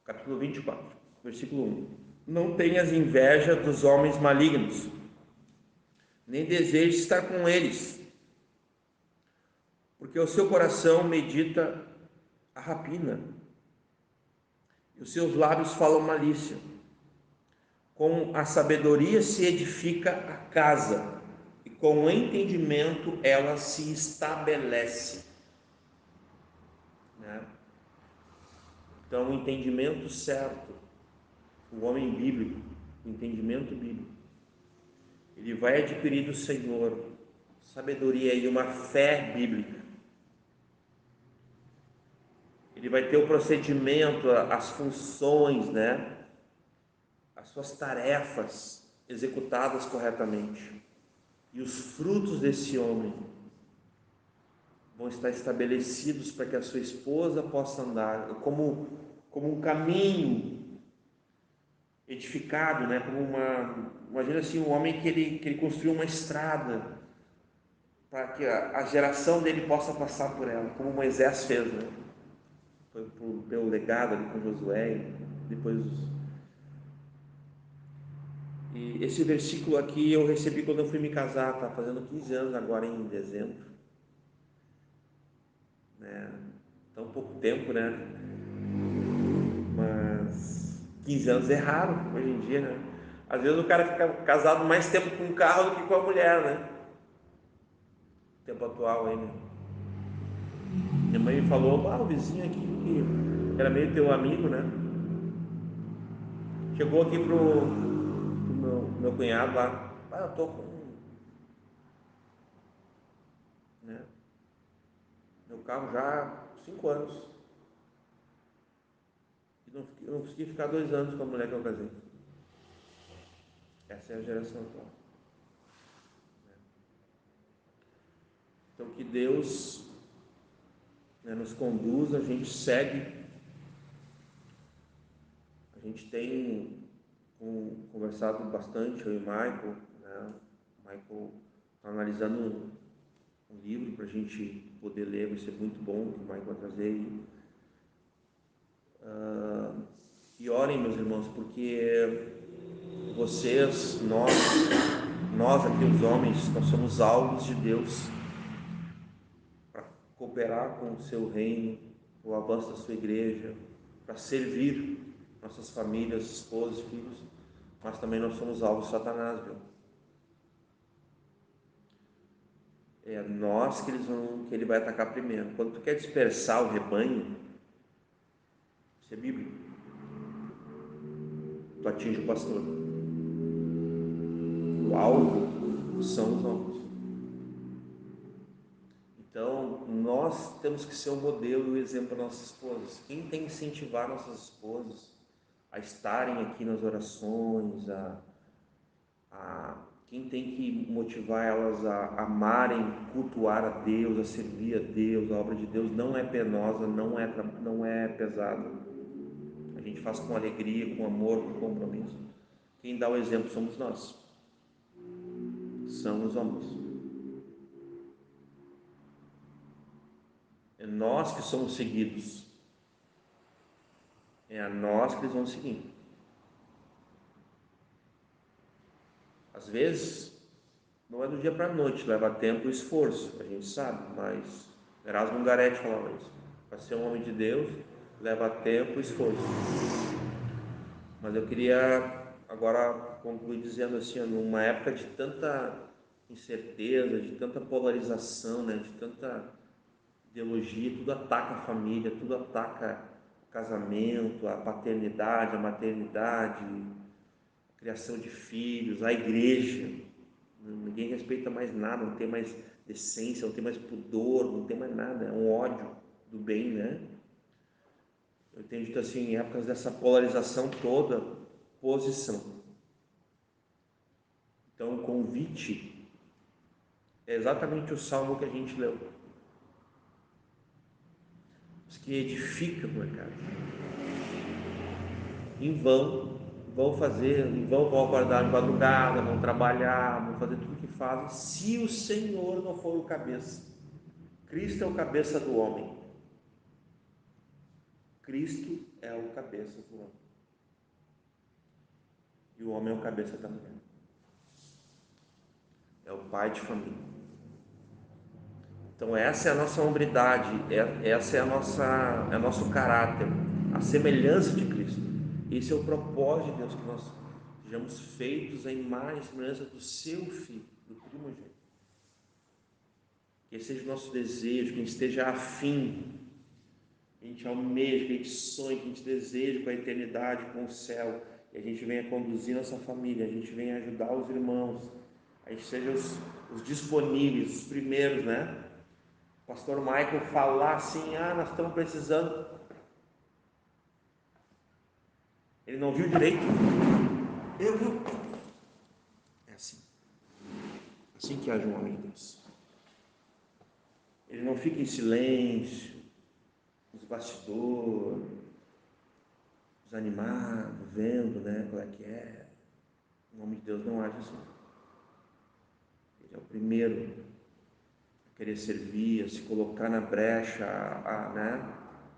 capítulo 24, versículo 1. Não tenhas inveja dos homens malignos, nem desejes estar com eles, porque o seu coração medita a rapina, e os seus lábios falam malícia. Com a sabedoria se edifica a casa, e com o entendimento ela se estabelece. Né? Então, o entendimento certo, o homem bíblico, o entendimento bíblico, ele vai adquirir do Senhor sabedoria e uma fé bíblica. Ele vai ter o procedimento, as funções, né? As suas tarefas executadas corretamente. E os frutos desse homem vão estar estabelecidos para que a sua esposa possa andar como um caminho edificado, né? Imagina assim, um homem que ele construiu uma estrada para que a geração dele possa passar por ela, como Moisés fez, né? Foi pelo legado ali com Josué, depois E esse versículo aqui eu recebi quando eu fui me casar, tá fazendo 15 anos agora em dezembro, né? Tão pouco tempo, né? Mas 15 anos é raro hoje em dia, né? Às vezes o cara fica casado mais tempo com um carro do que com a mulher, né? Tempo atual aí, né? Minha mãe me falou, o vizinho aqui, que era meio teu amigo, né? Chegou aqui pro meu cunhado lá, eu tô com, né? Meu carro já há 5 anos. Eu não consegui ficar 2 anos com a mulher que eu casei. Essa é a geração atual. Então, que Deus, né, nos conduza, a gente segue. A gente tem conversado bastante, eu e o Michael, né? O Michael está analisando um livro para a gente poder ler, vai ser muito bom, que o Michael vai trazer aí. E orem, meus irmãos, porque vocês, nós aqui os homens, nós somos alvos de Deus para cooperar com o seu reino, o avanço da sua igreja, para servir nossas famílias, esposas, filhos, mas também nós somos alvos de Satanás, viu? É nós que ele vai atacar primeiro. Quando tu quer dispersar o rebanho, isso é bíblico, tu atinge o pastor. O alvo são os homens. Então, nós temos que ser o modelo e o exemplo para nossas esposas. Quem tem que incentivar nossas esposas a estarem aqui nas orações, quem tem que motivar elas a amarem, cultuar a Deus, a servir a Deus, a obra de Deus não é penosa, não é pesada. A gente faz com alegria, com amor, com compromisso. Quem dá o exemplo somos nós. São os homens. É nós que somos seguidos. É a nós que eles vão seguir. Às vezes, não é do dia para a noite, leva tempo e esforço, a gente sabe, mas Erasmo Garetti falava isso. Para ser um homem de Deus, leva tempo e esforço. Mas eu queria agora concluir dizendo assim, numa época de tanta incerteza, de tanta polarização, né, de tanta ideologia, tudo ataca a família, tudo ataca o casamento, a paternidade, a maternidade, a criação de filhos, a igreja. Ninguém respeita mais nada, não tem mais decência, não tem mais pudor, não tem mais nada, é um ódio do bem, né? Eu tenho dito assim, em épocas dessa polarização toda, posição. Então o convite é exatamente o salmo que a gente leu. Os que edificam a casa. Em vão fazer, em vão acordar de madrugada, vão trabalhar, vão fazer tudo o que fazem, se o Senhor não for o cabeça. Cristo é o cabeça do homem. Cristo é o cabeça do homem. E o homem é o cabeça da mulher. É o pai de família. Então essa é a nossa hombridade, essa é é nosso caráter, a semelhança de Cristo. Esse é o propósito de Deus, que nós sejamos feitos à imagem e semelhança do seu Filho, do primogênito. Que esse seja o nosso desejo, que a gente esteja afim, que a gente almeje, que a gente sonhe, que a gente deseje com a eternidade, com o céu, que a gente venha conduzir nossa família, a gente venha ajudar os irmãos, a gente seja os disponíveis, os primeiros, né? O pastor Michael falar assim: nós estamos precisando. Ele não viu direito. Eu. É assim que age um homem de Deus. Ele não fica em silêncio, nos bastidores, desanimado, vendo, né, qual é que é. O homem de Deus não age assim. Ele é o primeiro a querer servir, a se colocar na brecha, né?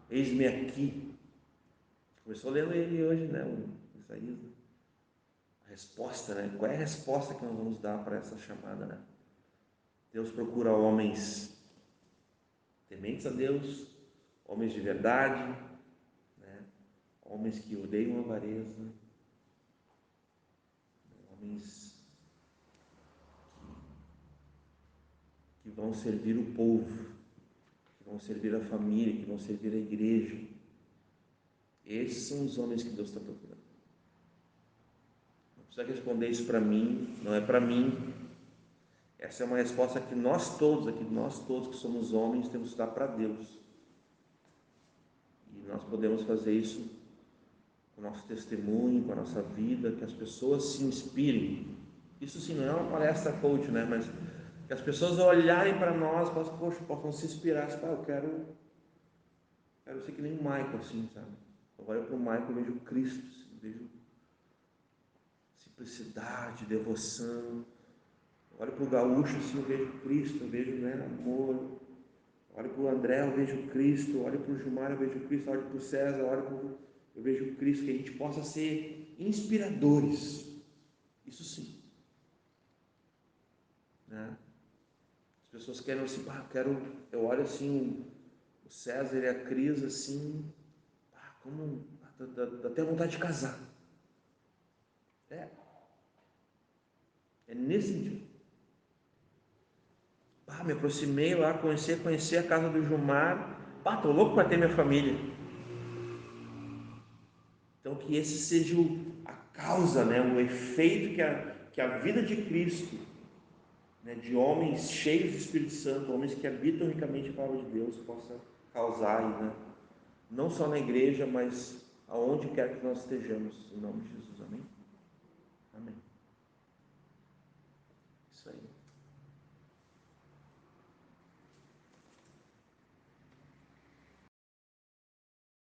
Eis-me aqui. Começou lendo ele hoje, né? O Isaías. A resposta, né? Qual é a resposta que nós vamos dar para essa chamada, né? Deus procura homens tementes a Deus, homens de verdade, né? Homens que odeiam a avareza, homens que vão servir o povo, que vão servir a família, que vão servir a igreja. Esses são os homens que Deus está procurando. Não precisa responder isso para mim, não é para mim. Essa é uma resposta que nós todos que somos homens, temos que dar para Deus. E nós podemos fazer isso com o nosso testemunho, com a nossa vida, que as pessoas se inspirem. Isso sim, não é uma palestra coach, né? Mas que as pessoas olharem para nós, possam se inspirar. Eu quero ser que nem o Michael, assim, sabe? Eu olho para o Michael e vejo Cristo, assim, vejo simplicidade, devoção. Eu olho para o gaúcho, assim, eu vejo Cristo, eu vejo, né, amor. Eu olho para o André, eu vejo Cristo. Eu olho para o Gilmar, eu vejo Cristo. Eu olho para o César, eu vejo Cristo. Que a gente possa ser inspiradores. Isso sim. Né? As pessoas querem assim, eu olho assim, o César e a Cris assim, dá até vontade de casar. É nesse sentido. Me aproximei lá, conheci a casa do Gilmar. Tô louco para ter minha família. Então que esse seja a causa, né, o efeito que a vida de Cristo, né, de homens cheios do Espírito Santo, homens que habitam ricamente a palavra de Deus, possa causar aí, né? Não só na igreja, mas aonde quer que nós estejamos, em nome de Jesus, amém? Amém. Isso aí.